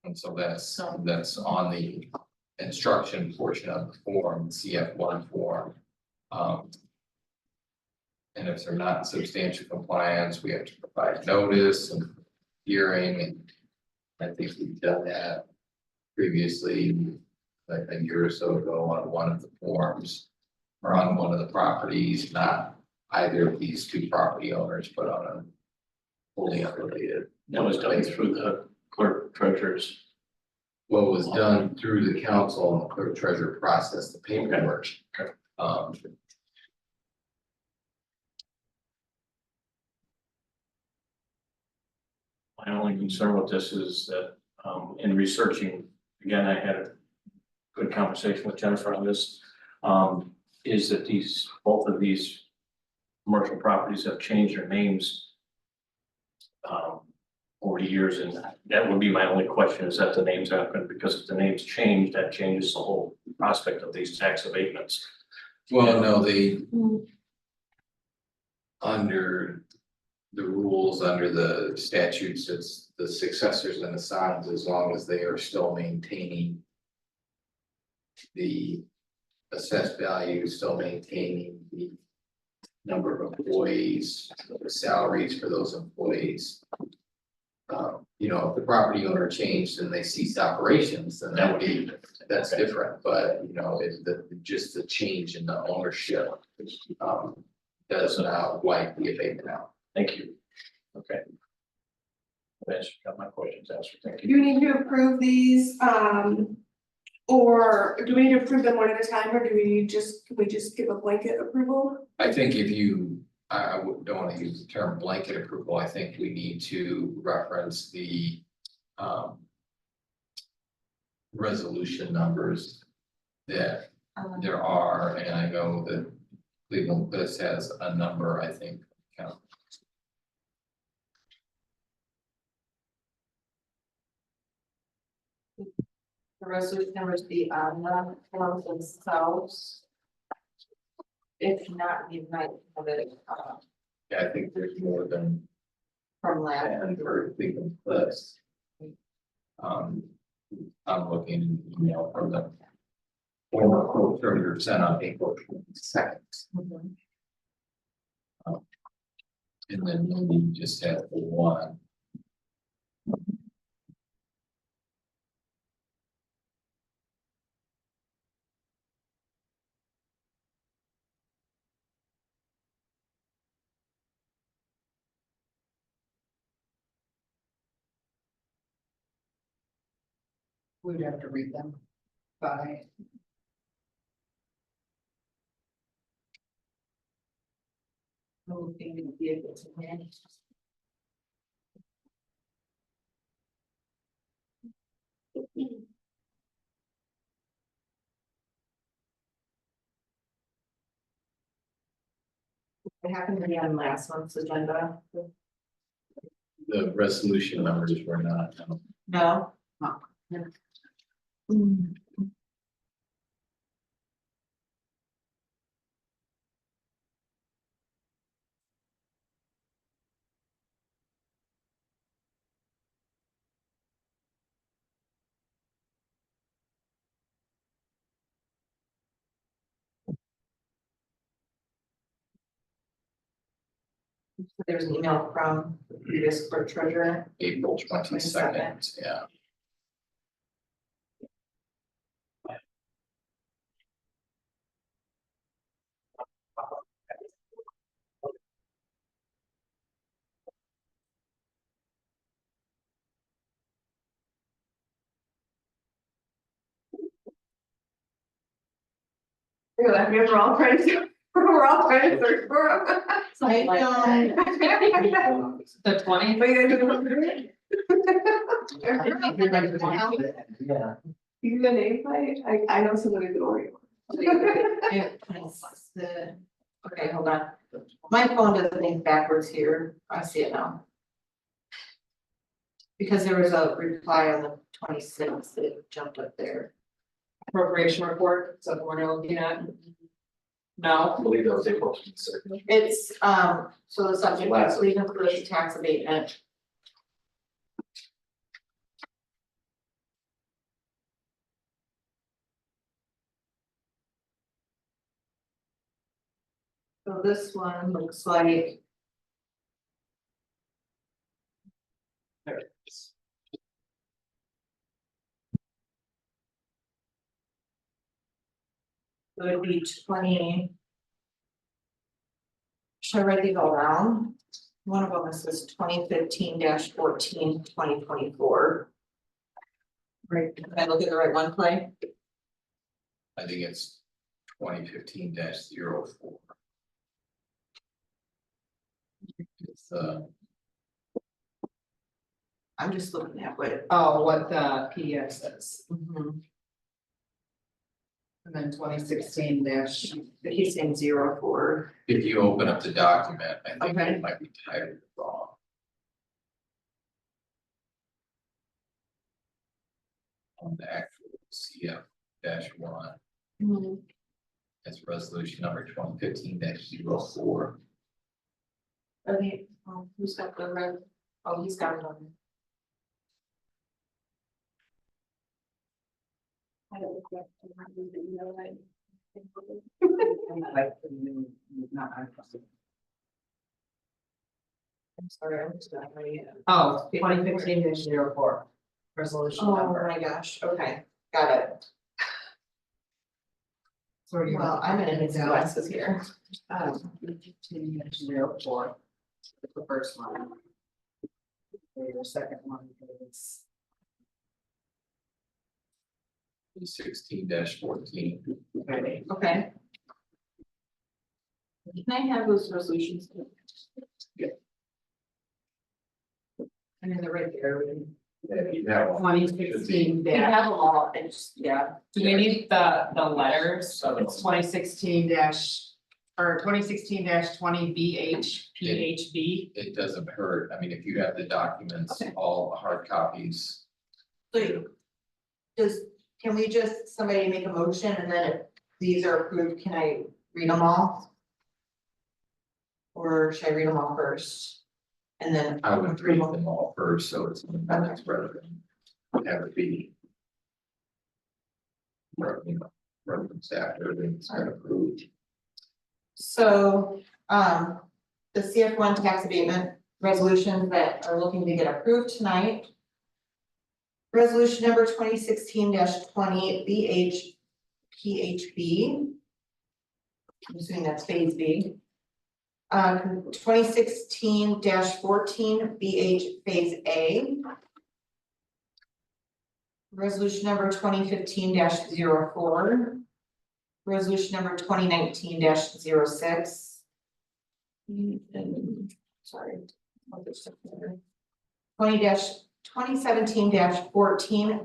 And so that's on the instruction portion of the form, CF1 form. And if they're not in substantial compliance, we have to provide notice and hearing, and I think we've done that previously, like a year or so ago on one of the forms, or on one of the properties, not either of these two property owners, but on a wholly unrelated. That was done through the clerk treasurer's. What was done through the council and the clerk treasurer process, the paperwork. Okay. My only concern with this is that, in researching, again, I had a good conversation with Jennifer on this. Is that both of these commercial properties have changed their names. Over the years, and that would be my only question, is that the names happen, because if the names change, that changes the whole prospect of these tax abatements. Well, no, under the rules, under the statutes, it's the successors and assigns, as long as they are still maintaining the assessed value, still maintaining the number of employees, the salaries for those employees. If the property owner changed and they ceased operations, then that's different, but it's just the change in the ownership. Does not wipe the abatement out. Thank you. Okay. That's got my questions answered, thank Do you. you need to approve these, or do we need to approve them one at a time, or can we just give a blanket approval? I think don't want to use the term blanket approval, I think we need to reference the resolution numbers that there are, and I know that Cleveland Cliffs has a number, I think. the resolution numbers be on the forms themselves. If not, we might have it, Yeah, I think there's more than from last. and for Cleveland Cliffs. I'm looking, from the former quote 30% on April 22nd. And then we just have the one. We'd have to read them by. Moving vehicles in there. What happened to me on last month's agenda? The resolution numbers were not. No? Mm. There's an email from the previous clerk treasurer. April 22nd, yeah. We're all trying to, we're all trying to search for them. I The 20th. Are you gonna Yeah. You the name plate? I know somebody could order. Okay, hold on. My phone doesn't think backwards here. I see it now. Because there was a reply on the 26th that jumped up there. Appropriation report, so we're looking at. No. I believe that was April 22nd. It's, so the subject is leave includes tax abatement. So this one looks like. There it is. So it'd be 20. Should I write these all down? One of them says 2015-14, 2024. Right, can I look at the right one, Clay? I think it's 2015-04. It's I'm just looking at what. Oh, what the PDF says, Mhm. and then 2016 dash. But he's saying 04. if you open up the document, I think Okay. it might be titled wrong. On the actual CF-1, that's resolution number 2015-04. Okay, who's got the red? Oh, he's got it on. I don't look like the right one, but you know, like. I'm sorry, I'm just not ready yet. Oh, 2015-04, resolution Oh number. my gosh, okay, got it. So you. Well, I'm gonna need some glasses here. 2015-04, the first one. The second one is. 16-14. Okay. Can I have those resolutions? Yeah. I mean, they're right there. Yeah, you have one. 2016 We have them all, and just, yeah. Do we need the letters? Seven. It's 2016 or 2016-20 BH. It doesn't hurt. I mean, if you have the documents, Okay. all the hard copies. So can we just, somebody make a motion and then if these are approved, can I read them all? Or should I read them all first? And then. I would read them all first, so it's in the minutes rather than have it be. reference after it's been approved. So, the CF1 tax abatement resolutions that are looking to get approved tonight. Resolution number 2016-20 BHPHB. I'm assuming that's phase B. 2016-14 BH phase A. Resolution number 2015-04. Resolution number 2019-06. And, sorry. 2017-14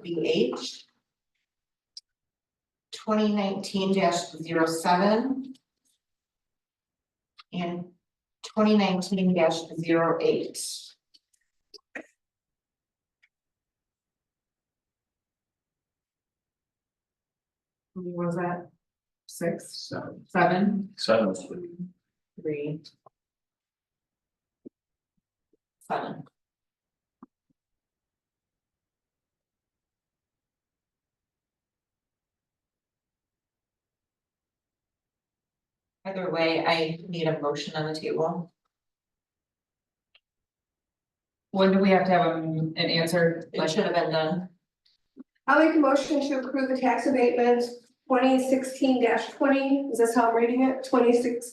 BH. 2019-07. And 2019-08. What was that? 6, 7, 7. 3. 7. Either way, I need a motion on the table. When do we have to have an answer? It should have been done. I'll make a motion to approve the tax abatement 2016-20, is this how I'm reading it? 2016-14, is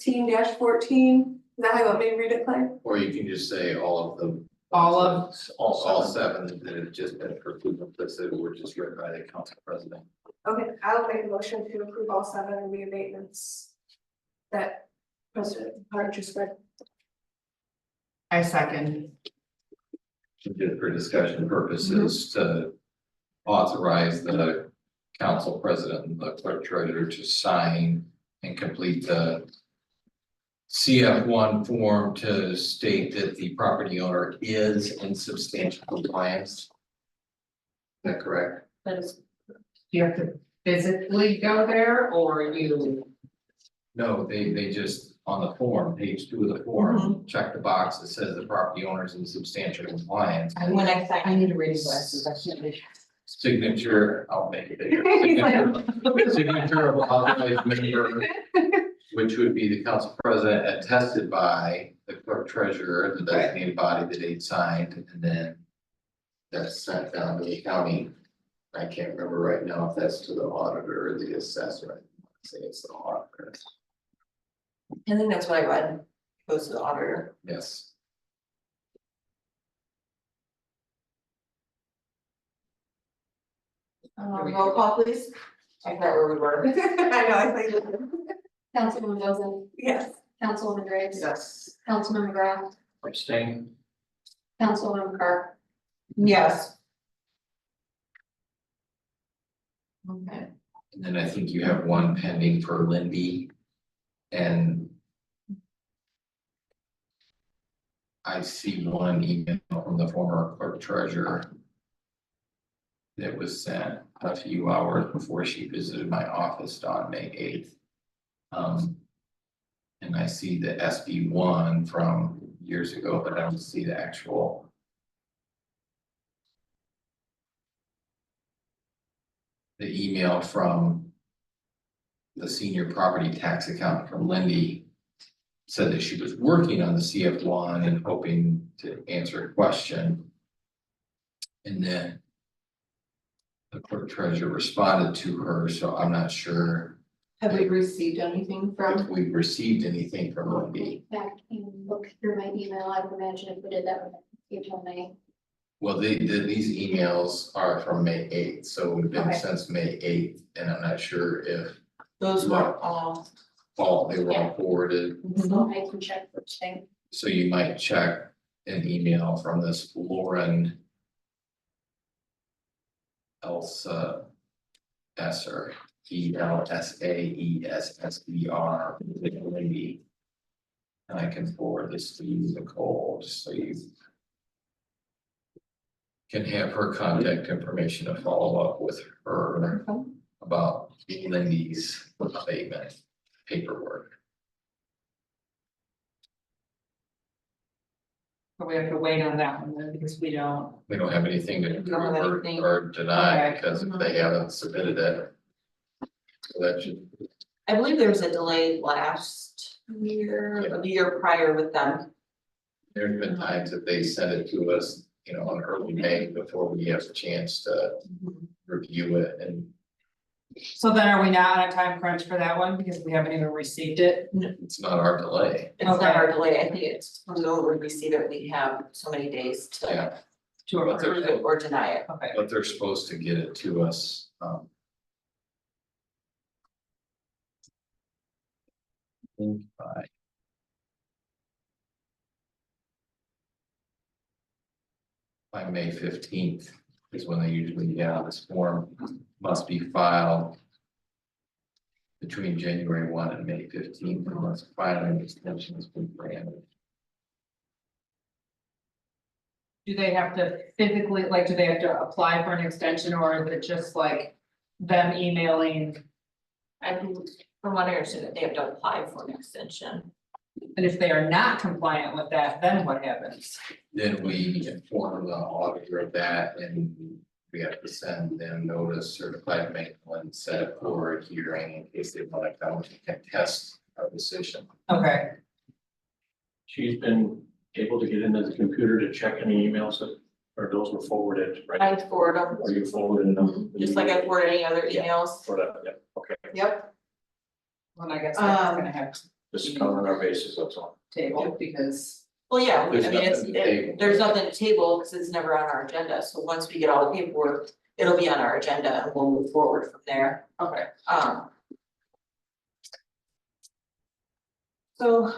that how you want me to read it, Clay? Or you can just say all of them. All of, All seven that have just been approved, that were just read by the council president. Okay, I'll make a motion to approve all 7 of the abatements that President Hart just read. I second. Just for discussion purposes to authorize the council president and the clerk treasurer to sign and complete the CF1 form to state that the property owner is in substantial compliance. Is that correct? That is, You have to physically go there or you? No, they just, on the form, page 2 of the form, check the box that says the property owner is in substantial compliance. when I sign. I need reading glasses, I can't read. Signature, I'll make it bigger. Signature of authorized member, which would be the council president attested by the clerk treasurer, the designated body that they signed, and then that's sent down to the county. I can't remember right now if that's to the auditor or the assessor. I say it's the auditor. I think that's what I read, goes to the auditor. Yes. Roll call please. I forgot where we were. I know, I think. Councilwoman Dozen, Yes. Councilwoman Graves. Yes. Councilman McGrath, Abstain. Councilwoman McCarr. Yes. Okay. And then I think you have one pending for Lindy. And I see one email from the former clerk treasurer that was sent a few hours before she visited my office on May 8th. And I see the SB1 from years ago, but I don't see the actual. The email from the senior property tax account from Lindy said that she was working on the CF1 and hoping to answer a question. And then the clerk treasurer responded to her, so I'm not sure Have we received anything if from? we've received anything from Lindy. Back and look through my email, I would imagine if we did that, would April, May. Well, these emails are from May 8th, so it would have been Okay. since May 8th, and I'm not sure if Those were all. they were all forwarded. So I can check first thing. So you might check an email from this Lauren Elsa Esser, ELSAESSER, Lindy. And I can forward this to you, Nicole, just so you can have her contact information to follow up with her about Lindy's abatement paperwork. But we have to wait on that one then because we don't. We don't have anything to We don't have approve anything. or deny Okay. because they haven't submitted it. So that should, I believe there was a delay last year, or the year prior with them. there's been times that they send it to us, you know, in early May before we have a chance to review it and So then are we not on a time crunch for that one because we haven't even received it? it's not our delay. It's not our delay, I think it's from the we receive it, we have so many days to Yeah, To approve it or deny it. Okay, but they're supposed to get it to us, by May 15th is when they usually, this form must be filed between January 1 and May 15th, unless filing extension has been granted. do they have to physically, like, do they have to apply for an extension or is it just like them emailing? I think, from what I understand, they have to apply for an extension. And if they are not compliant with that, then what happens? Then we inform the auditor of that and we have to send them notice, certified mail, and set up for a hearing in case they want to come and contest our decision. Okay, She's been able to get into the computer to check any emails that, or those were forwarded, right? I forward them, Or you forwarded them? just like I forward any other Yeah. emails. For that, yeah, okay, Yep. well, I guess that's gonna have to this is covering our bases, that's all. table because. Well, yeah, I There's mean, it's, nothing to table. there's nothing to table because it's never on our agenda. So once we get all the paperwork, it'll be on our agenda and we'll move forward from there. Okay. So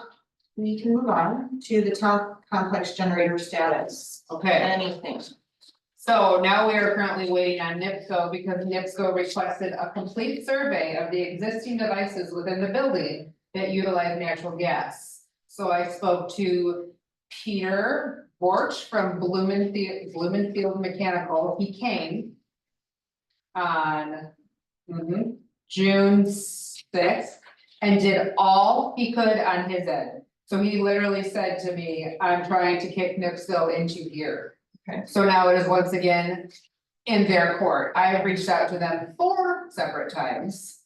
we can move on to the town complex generator status. Okay. Anything. So now we are currently waiting on NIPSCO because NIPSCO requested a complete survey of the existing devices within the building that utilize natural gas. So I spoke to Peter Borch from Blumenfield Mechanical. He came on June 6th and did all he could on his end. So he literally said to me, I'm trying to kick NIPSCO into gear. Okay. So now it is once again in their court. I have reached out to them 4 separate times.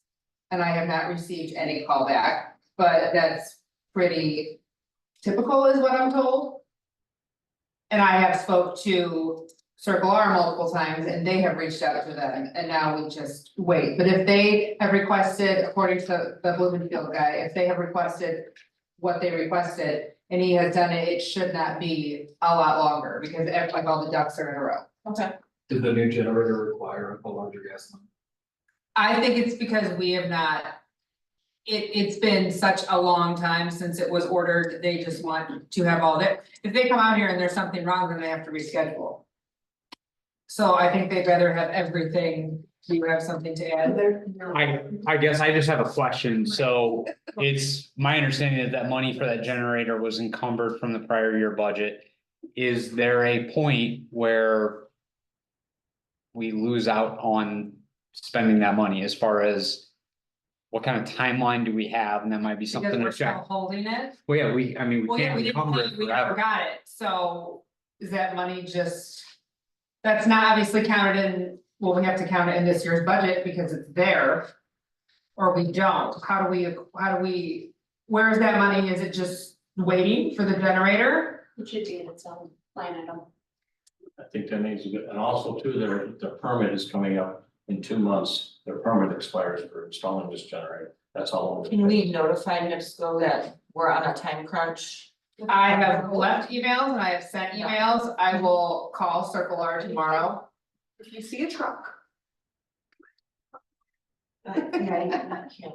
And I have not received any callback, but that's pretty typical is what I'm told. And I have spoke to Circle R multiple times and they have reached out to them and now we just wait. But if they have requested, according to the Blumenfield guy, if they have requested what they requested and he has done it, it should not be a lot longer because like all the ducks are in a row. Okay. Did the new generator require a larger gas line? I think it's because we have not. It's been such a long time since it was ordered, they just want to have all that, if they come out here and there's something wrong, then they have to reschedule. So I think they'd rather have everything, do you have something to add there? I guess I just have a question, so it's my understanding that that money for that generator was encumbered from the prior year budget. Is there a point where we lose out on spending that money as far as what kind of timeline do we have, and that might be Because something we're to still check. holding it. Well, yeah, I mean, Well, we yeah, can't we didn't encumber pay, it we never forever. got it, so is that money just? That's not obviously counted in, well, we have to count it in this year's budget because it's there. Or we don't, how do we, where is that money, is it just waiting for the generator? It should be in its own line item. I think that needs to be, and also too, their permit is coming up in 2 months. Their permit expires for installing this generator. That's all. Can we notify NIPSCO that we're on a time crunch? I have left emails and I have sent emails, I will call Circle R tomorrow. If you see a truck. Yeah, you can't.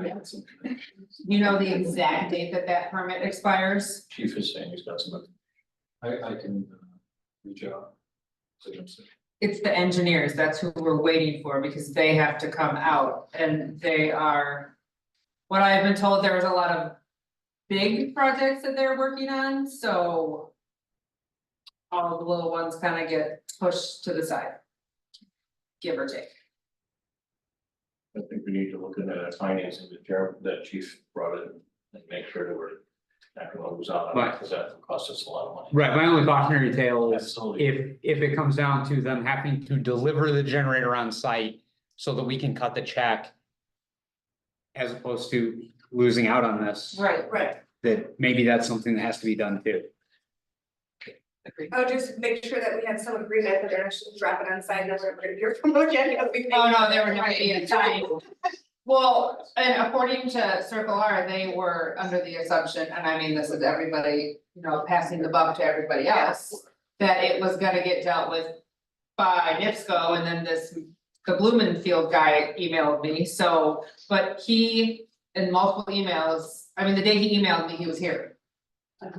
I had some connections. You know the exact date that that permit expires? Chief is saying he's got some. I can reach out. to them, so. It's the engineers, that's who we're waiting for because they have to come out and they are. What I've been told, there was a lot of big projects that they're working on, so. All the little ones kind of get pushed to the side. Give or take. I think we need to look at that financing that chief brought in and make sure that we're not gonna lose out on it, Right. because that costs us a lot of money. Right, my only cautionary tale is Absolutely. if it comes down to them having to deliver the generator on site so that we can cut the check. as opposed to losing out on this, Right. Right, that maybe that's something that has to be done too. I would just make sure that we had some agreement that they're actually dropping on side number, we're gonna hear from them again. Oh, no, they were gonna be a time. Well, and according to Circle R, they were under the assumption, and I mean, this is everybody, you know, passing the buck to everybody else. That it was gonna get dealt with by NIPSCO, and then the Blumenfield guy emailed me, so, but he, in multiple emails, I mean, the day he emailed me, he was here.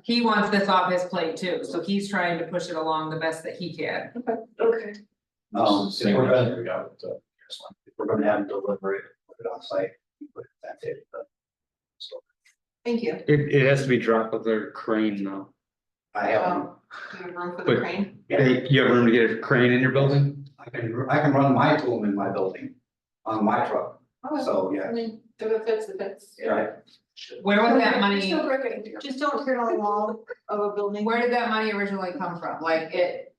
He wants this off his plate too, so he's trying to push it along the best that he can. Okay, If we're gonna, if we're gonna have them deliver it, put it on site, put it that day, but. Thank you. It has to be dropped with their crane though. I have, Do you have room for the But- crane? You have room to get a crane in your building? I can run my tool in my building on my truck, so, yeah, I mean, if it fits, it fits. right. Where was that We're money, still working here. Just don't turn on the wall of a building. where did that money originally come from, like it?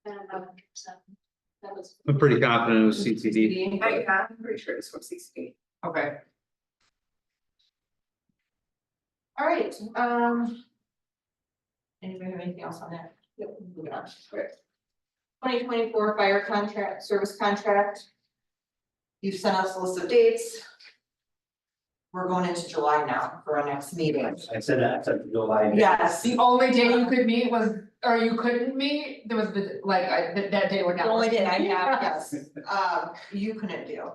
I don't know, so that was. I'm pretty confident it was CCD. I'm pretty sure it's from CCD. Okay, All right, anybody have anything else on that? Yep, moving on. 2024 fire contract, service contract. You've sent us a list of dates. We're going into July now for our next meeting. I said July. Yes, the only day you could meet was, or you couldn't meet, there was the, like, that day would the not. only work. day I have, yes, you couldn't do.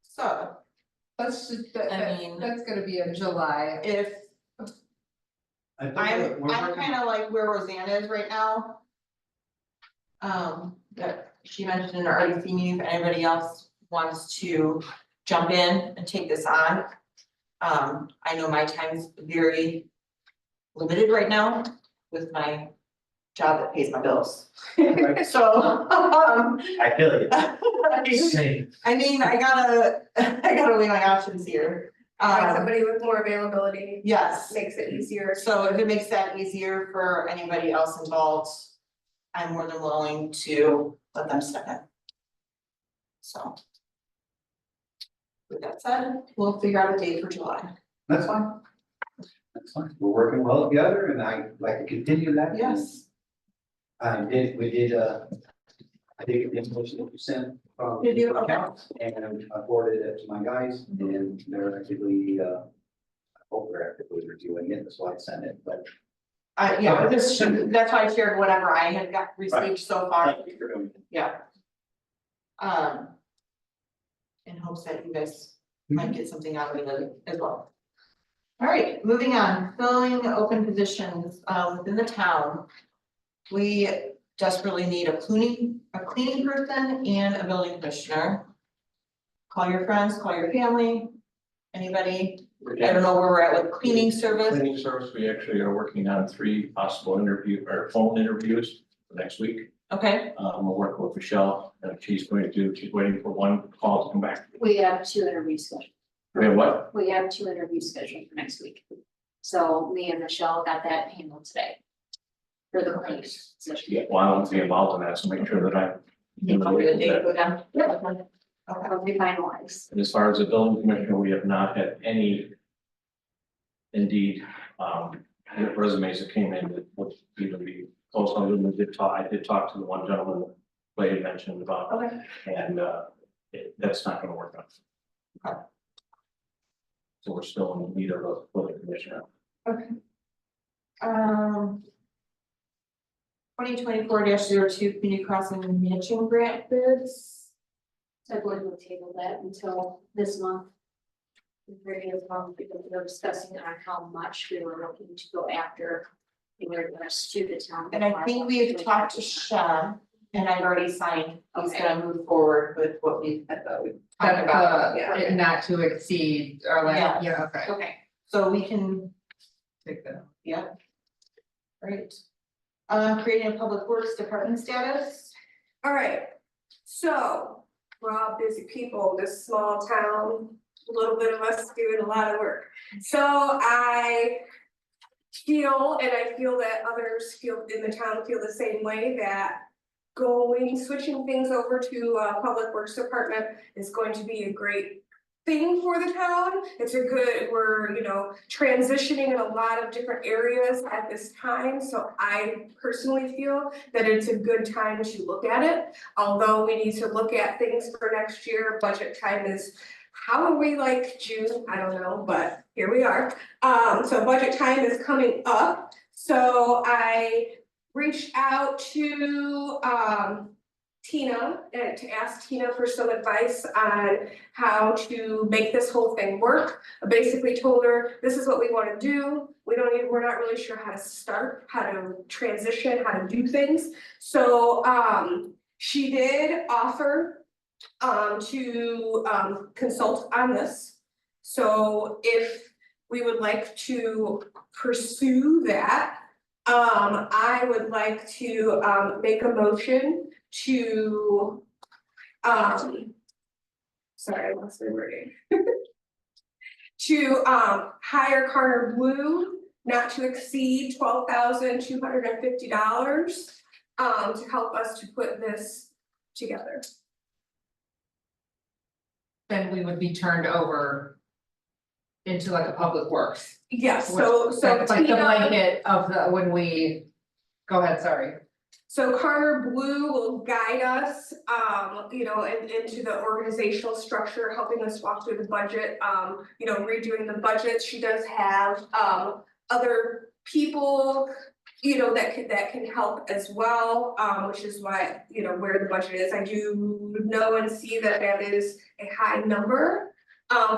So That's just, I mean- that's gonna be in July. if I'm kind of like where Rosanna is right now. That she mentioned in our RDC meeting, if anybody else wants to jump in and take this on. I know my time's very limited right now with my job that pays my bills. So, I feel you. Same. I mean, I gotta weigh my options here. Find somebody with more availability, Yes. makes it easier. So if it makes that easier for anybody else involved, I'm more than willing to let them step in. So. With that said, we'll figure out a date for July. That's fine. That's fine. We're working well together and I'd like to continue that. Yes. We did I did get the information that you sent from. Did you? Okay. And I forwarded it to my guys and they're actively, I hope they're actively reviewing it, that's why I sent it, but. Yeah, that's why I shared whatever I had received so far, Thank you for doing it. yeah. In hopes that you guys might get something out of it as well. All right, moving on, filling open positions within the town. We desperately need a cleaning person and a building commissioner. Call your friends, call your family, anybody. I don't know where we're at with cleaning service. Cleaning service, we actually are working on 3 possible phone interviews for next week. Okay, We're working with Michelle, and she's waiting for 1 call to come back. We have 2 interviews scheduled. We have what? We have 2 interviews scheduled for next week. So me and Michelle got that handled today. For the cleaning position. Yeah, well, I don't be involved in that, so make sure that I. you want me to date go down? Yeah. Okay. Will be finalized. And as far as the building commissioner, we have not had any. Indeed, resumes that came in that would even be close. I did talk to the one gentleman that Lady mentioned about, Okay. and that's not gonna work out. Okay. So we're still in need of a building commissioner. Okay. 2024-02 community crossing matching grant bids. So I believe we'll table that until this month. Previous month, because we were discussing on how much we were looking to go after. In regards to the town. And I think we have talked to Sean, and I've already signed, he's Okay. gonna move forward with what we talked That's about. it not to exceed, or like, Yeah. yeah, okay, Okay, So we can, take that. yeah. Right. Creating a public works department status. All right, so we're all busy people, in this small town, a little bit of us doing a lot of work. So I feel, and I feel that others feel in the town feel the same way, that switching things over to Public Works Department is going to be a great thing for the town. It's a good, we're, you know, transitioning in a lot of different areas at this time, so I personally feel that it's a good time to look at it. Although we need to look at things for next year, budget time is, how are we like June? I don't know, but here we are. So budget time is coming up, so I reached out to Tina and to ask Tina for some advice on how to make this whole thing work. I basically told her, this is what we want to do. We're not really sure how to start, how to transition, how to do things. So she did offer to consult on this. So if we would like to pursue that, I would like to make a motion to sorry, I lost my wording. To hire Carter Blue not to exceed $12,250 to help us to put this together. Then we would be turned over into like a public works. Yes, so Like the Tina, blanket of the, when we, go ahead, sorry. so Carter Blue will guide us, you know, into the organizational structure, helping us walk through the budget, you know, redoing the budget. She does have other people, you know, that can help as well, which is why, you know, where the budget is. I do know and see that that is a high number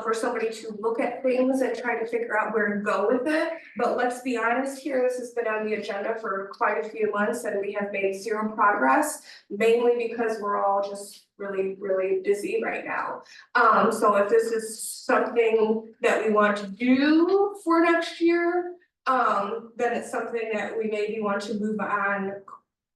for somebody to look at things and try to figure out where to go with it. But let's be honest here, this has been on the agenda for quite a few months and we have made zero progress, mainly because we're all just really, really busy right now. So if this is something that we want to do for next year, then it's something that we maybe want to move on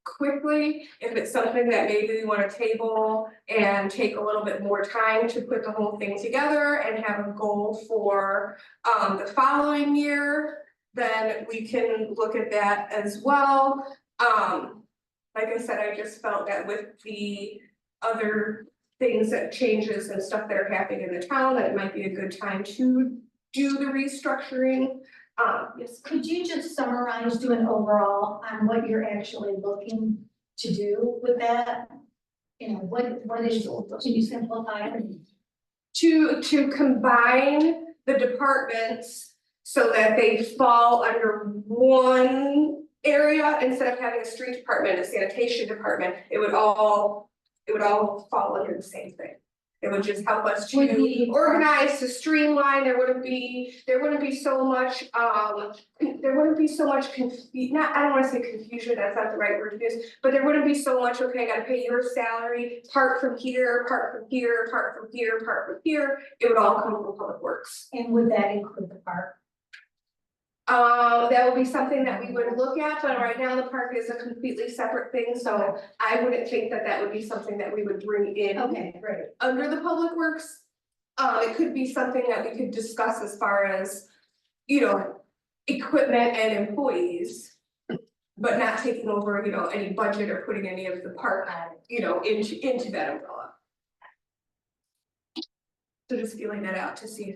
quickly. If it's something that maybe we want to table and take a little bit more time to put the whole thing together and have a goal for the following year, then we can look at that as well. Like I said, I just felt that with the other things that changes and stuff that are happening in the town, that it might be a good time to do the restructuring. Yes. Could you just summarize, do an overall on what you're actually looking to do with that? You know, what is, can you simplify it? To combine the departments so that they fall under one area instead of having a street department, a sanitation department, it would all fall under the same thing. It would just help us to organize, to streamline. There wouldn't be so much, I don't wanna say confusion, that's not the right word to use, but there wouldn't be so much, okay, I gotta pay your salary, part from here, part from here, part from here, part from here. It would all come from Public Works. And would that include the park? That would be something that we would look at, but right now the park is a completely separate thing, so I wouldn't think that that would be something that we would bring in. Okay, great. Under the Public Works. It could be something that we could discuss as far as, you know, equipment and employees. But not taking over, you know, any budget or putting any of the park, you know, into that umbrella. So just feeling that out to see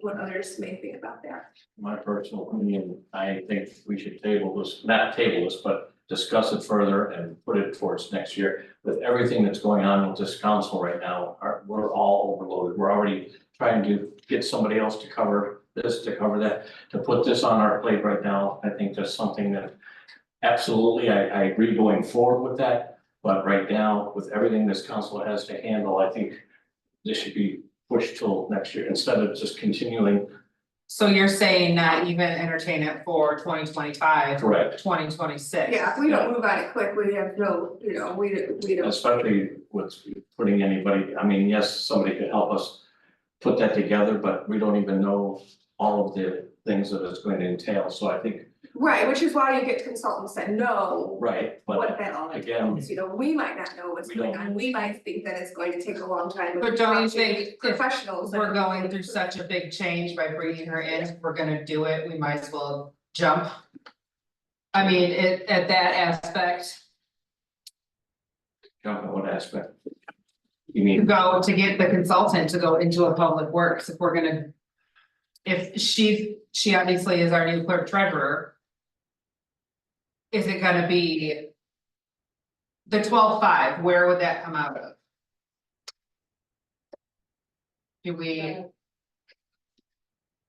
what others may think about that. My personal opinion, I think we should table this, not table this, but discuss it further and put it towards next year. With everything that's going on with this council right now, we're all overloaded. We're already trying to get somebody else to cover this, to cover that, to put this on our plate right now. I think that's something that absolutely, I agree going forward with that. But right now, with everything this council has to handle, I think this should be pushed till next year instead of just continuing. So you're saying not even entertain it for 2025? Correct. 2026? Yeah, if we don't move on it quick, we have no, you know, we don't. Especially with putting anybody, I mean, yes, somebody could help us put that together, but we don't even know all of the things that it's going to entail, so I think. Right, which is why you get consultants that know Right, but what that all again, entails, you know, we might not know what's we going don't- on, we might think that it's going to take a long time. But don't you talk to think if professionals? that We're are- going through such a big change by bringing her in, if we're gonna do it, we might as well jump. I mean, at that aspect, jump in what aspect? You to mean, go, to get the consultant to go into a public works, if we're gonna. If she obviously is our new clerk treasurer. Is it gonna be? The 12.5, where would that come out of? Do we,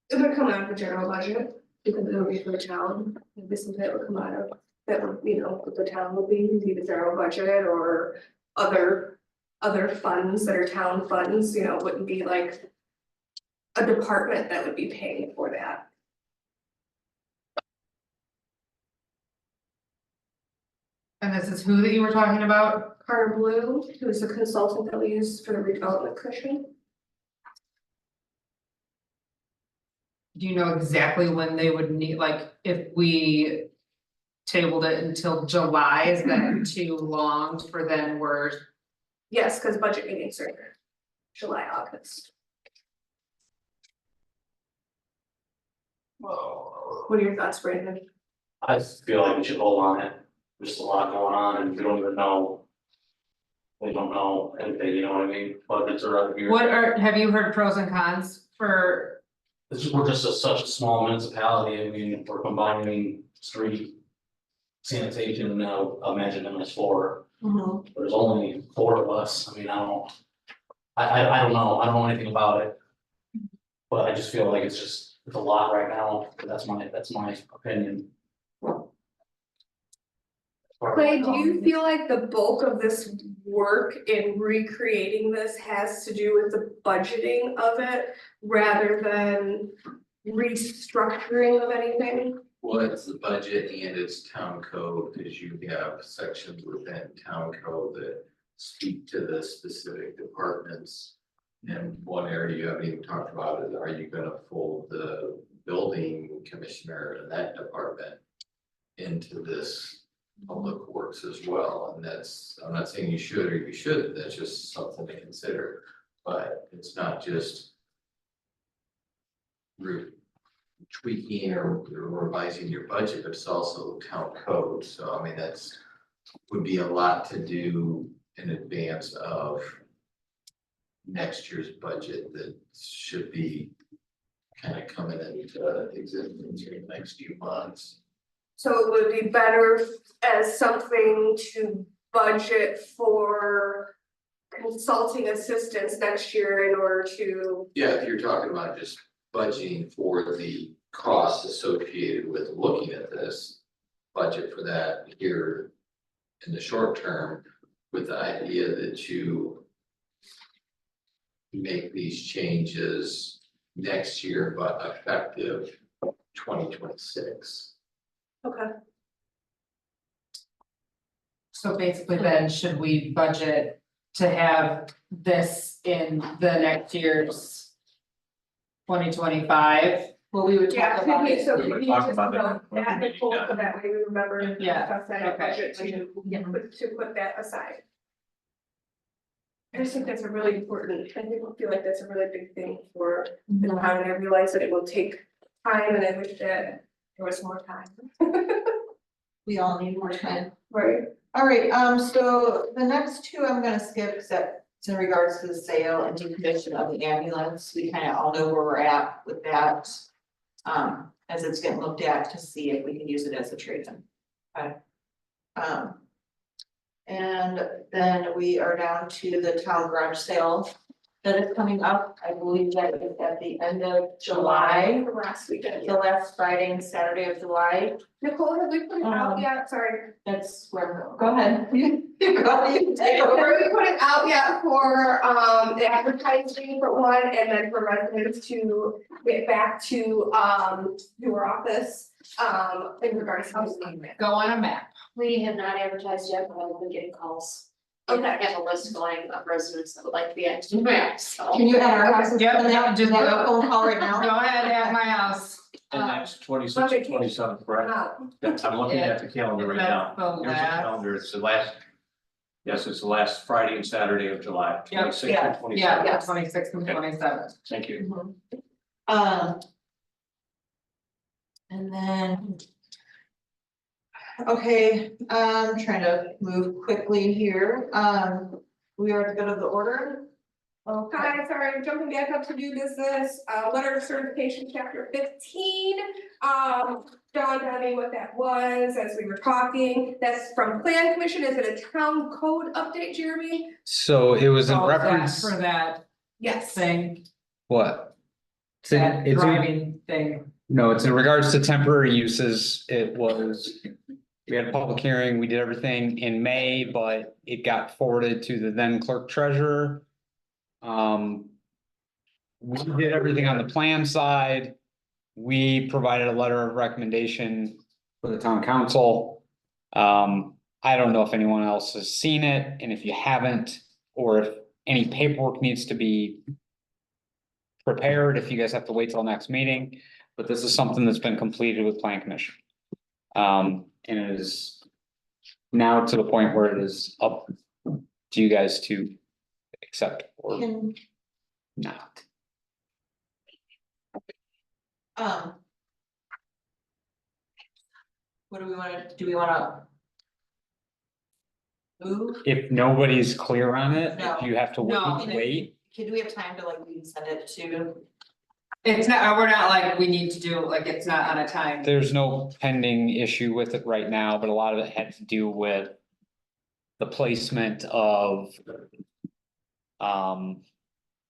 It would come out of the general budget, because it would be for the town, it'd be something that would come out of, that would, you know, what the town would be the general budget or other. Other funds that are town funds, you know, wouldn't be like. A department that would be paying for that. and this is who that you were talking about? Carter Blue, who is the consultant that we use for the redevelopment commission. Do you know exactly when they would need, like, if we. Tabled it until July, is that too long for then we're, Yes, because budget meetings are July, August. What are your thoughts, Brandon? I feel like we should hold on it, there's a lot going on and we don't even know. We don't know anything, you know what I mean, budgets are up here. have you heard pros and cons for? We're just such a small municipality, I mean, we're combining street. Sanitation and now imagine them as 4, there's only 4 of us, I mean, I don't know anything about it. But I just feel like it's a lot right now, that's my opinion. Clay, do you feel like the bulk of this work in recreating this has to do with the budgeting of it rather than restructuring of anything? Well, it's the budget and it's town code, because you have sections within town code that speak to the specific departments. And one area you haven't even talked about is, are you gonna fold the building commissioner and that department into this public works as well? And that's, I'm not saying you should or you shouldn't, that's just something to consider, but it's not just tweaking or revising your budget, but it's also town code, so I mean, that's. Would be a lot to do in advance of. Next year's budget that should be. Kind of coming into existence in the next few months. So it would be better as something to budget for consulting assistance next year in order to. Yeah, if you're talking about just budgeting for the costs associated with looking at this. Budget for that here in the short term, with the idea that you. Make these changes next year, but effective 2026. Okay. So basically then, should we budget to have this in the next year's 2025? Well, we would Yeah, talk about it. so We we would need talk to about that note when that we Nicole, meet, so that way we remember to Yeah, discuss that in okay. budget to put that aside. I just think that's a really important, I think I feel like that's a really big thing for the town, and I realize that it will take time, and I wish that there was more time. We all need more time. Right. All right, so the next two I'm gonna skip, because that's in regards to the sale and decommission of the ambulance. We kind of all know where we're at with that. As it's getting looked at to see if we can use it as a trade-in. Okay. And then we are down to the town garage sale that is coming up. I believe that is at the end of July, For last weekend, the last Friday and Saturday of July. Nicole, have we put it out yet? Sorry. That's where, go ahead. You go, you take Have over. we put it out yet for the advertising for one, and then for residents to get back to your office in regards to. Go on a map. We have not advertised yet, but I've been getting calls. And I have a list going of residents that would like to be added to the map, so. Can you add our houses? Yep, And that- just that go. phone call right now? Go ahead, at my house. and that's 26 and 27, correct? I'm looking at the calendar right now. That's the Here's the last. calendar, it's the last. Yes, it's the last Friday and Saturday of July, Yep, 26 and yeah, 27. Yeah, 26th and Okay. 27th. Thank you. And then. Okay, I'm trying to move quickly here, We are to go to the order. Okay, Hi, sorry, I'm jumping back up to new business, letter of certification, chapter 15. Dawned on me what that was as we were talking. That's from Plan Commission. Is it a town code update, Jeremy? So it was in Oh, reference, For that Yes. thing, what? that It's in- driving thing. No, it's in regards to temporary uses. It was. We had a public hearing, we did everything in May, but it got forwarded to the then clerk treasurer. We did everything on the plan side. We provided a letter of recommendation for the town council. I don't know if anyone else has seen it, and if you haven't, or if any paperwork needs to be prepared, if you guys have to wait till next meeting, but this is something that's been completed with plan commission. And it is now to the point where it is up to you guys to accept or can, not. what do we wanna? Move? If nobody's clear on it, No. if you have to No. wait, Do we have time to like, we can send it to? It's not, we're not like, we need to do, like, it's not on a time. there's no pending issue with it right now, but a lot of it had to do with the placement of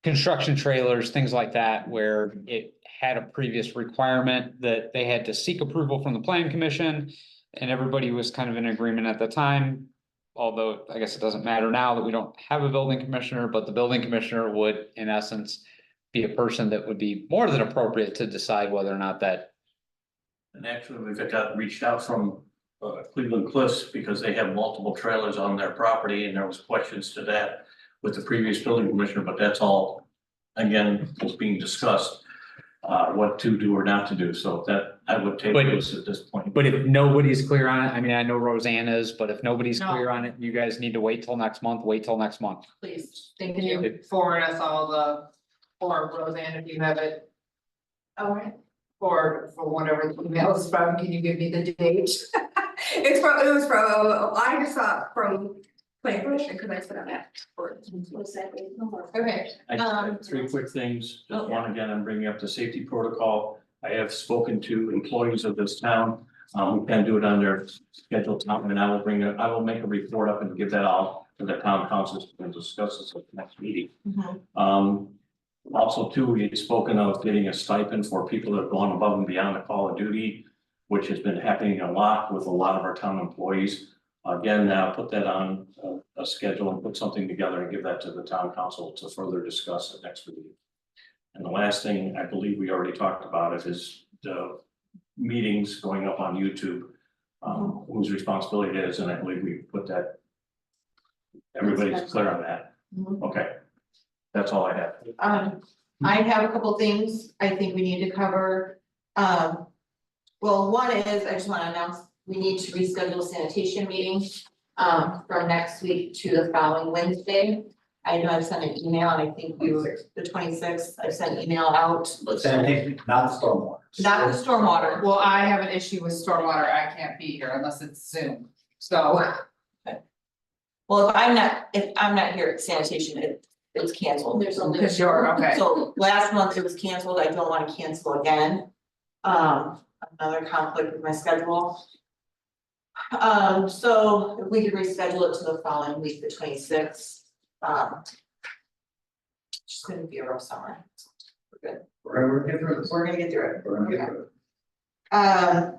construction trailers, things like that, where it had a previous requirement that they had to seek approval from the plan commission. And everybody was kind of in agreement at the time, although I guess it doesn't matter now that we don't have a building commissioner, but the building commissioner would, in essence, be a person that would be more than appropriate to decide whether or not that. And actually, we've got reached out from Cleveland Cliffs because they have multiple trailers on their property and there was questions to that with the previous building commissioner, but that's all, again, was being discussed. What to do or not to do, so that I would take this at this point. But if nobody's clear on it, I mean, I know Roseanne is, but if nobody's No. clear on it, you guys need to wait till next month, wait till next month. Please, thank Can you. you forward us all the, or Roseanne, if you have it, Okay. or for whatever the email is from, can you give me the date? It was from, I just saw it from Plan Commission, because I put on that. Okay, I just have three quick things. Just one, again, I'm bringing up the safety protocol. I have spoken to employees of this town. We can do it on their scheduled time, and I will make a report up and give that all to the town councils and discuss this at the next meeting. Also too, we had spoken of getting a stipend for people that have gone above and beyond the call of duty, which has been happening a lot with a lot of our town employees. Again, now put that on a schedule and put something together and give that to the town council to further discuss at next meeting. And the last thing, I believe we already talked about it, is the meetings going up on YouTube. Whose responsibility it is, and I believe we put that. Everybody's clear on that. Okay. That's all I have. I have a couple things I think we need to cover. Well, one is, I just wanna announce, we need to reschedule sanitation meeting from next week to the following Wednesday. I know I've sent an email and I think we were the 26th, I sent an email out. But sanitation, not stormwater. Not the stormwater. Well, I have an issue with stormwater, I can't be here unless it's Zoom, so. Well, if I'm not here at sanitation, it's canceled. There's only. Because you're, okay. So last month it was canceled, I don't wanna cancel again. Another conflict with my schedule. So if we could reschedule it to the following week, the 26th. Just gonna be a rough summer. We're good, We're gonna get through this. we're gonna get through it. We're gonna get through it.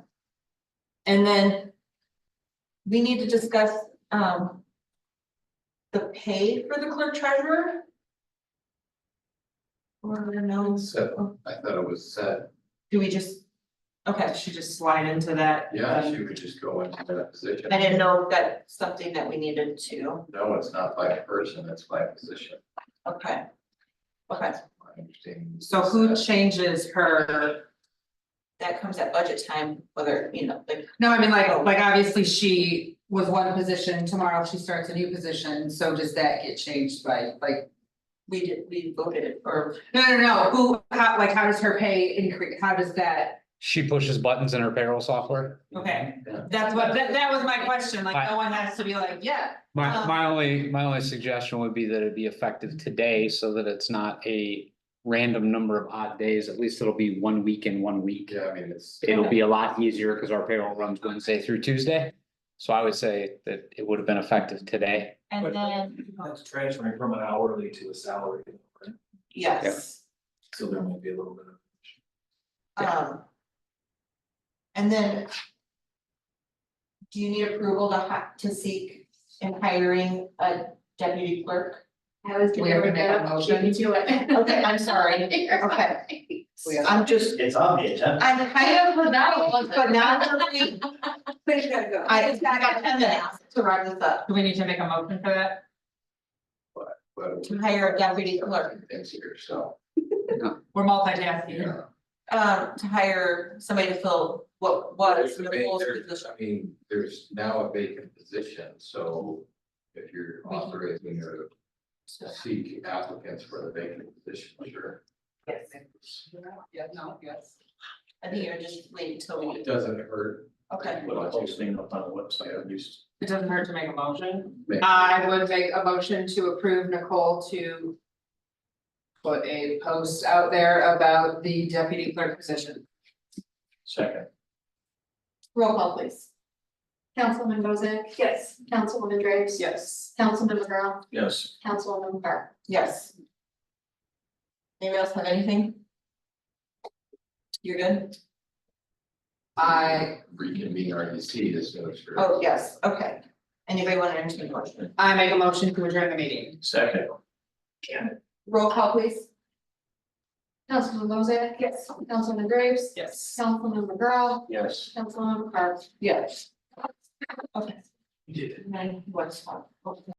And then we need to discuss, the pay for the clerk treasurer. Or no, So I thought it was set, do we just, okay, Should just slide into that. yeah, she would just go into that position. I didn't know if that's something that we needed to, No, it's not by person, it's by position. okay. Okay, My understanding is So who set. changes her? that comes at budget time, whether, you know, like, No, I mean, like obviously she was one position, tomorrow she starts a new position, so does that get changed by, like? we voted, or No, who, how does her pay increase, how does that? She pushes buttons in her payroll software. Okay, that's what, that was my question, like, no one has to be like, yeah. My only suggestion would be that it be effective today so that it's not a random number of odd days. At least it'll be 1 week in 1 week. Yeah, I mean, it's. It'll be a lot easier because our payroll runs Wednesday through Tuesday. So I would say that it would have been effective today. And then, That's transferring from an hourly to a salary, right? yes, So there might be a little bit of. and then. Do you need approval to seek in hiring a deputy clerk? I was We have to make a motion. To it. Okay, I'm sorry, okay, I'm just, It's on the agenda. I'm kind of without, but now I But you gotta go. got 10 minutes to wrap this up, Do we need to make a motion for that? to hire a deputy clerk, Things here, so, We're multitasking. yeah. to hire somebody to fill what was Nicole's There's- position. I mean, there's now a vacant position, so if you're authorizing her to seek applicants for the vacant position, sure. Yes. Yeah, no, yes. I think you're just waiting till we, It doesn't hurt. okay, What I posting up on the website, at least. It doesn't hurt to make a motion. Make- I would make a motion to approve Nicole to put a post out there about the deputy clerk position. Second, roll call please. Councilwoman Bozak, Yes. Councilwoman Graves. Yes. Councilman McGurl, yes. Councilwoman Park. Yes. Anybody else have anything? You're good? I Reconvene RDC as soon as. you're- Oh, yes, okay. Anybody want to enter the motion? make a motion to adjourn the meeting. Second, Roll call please. Councilwoman Bozak. Yes. Councilwoman Graves. Yes. Councilman McGurl, yes. Councilwoman Park. Yes. Okay. You did it. Nine, what's one?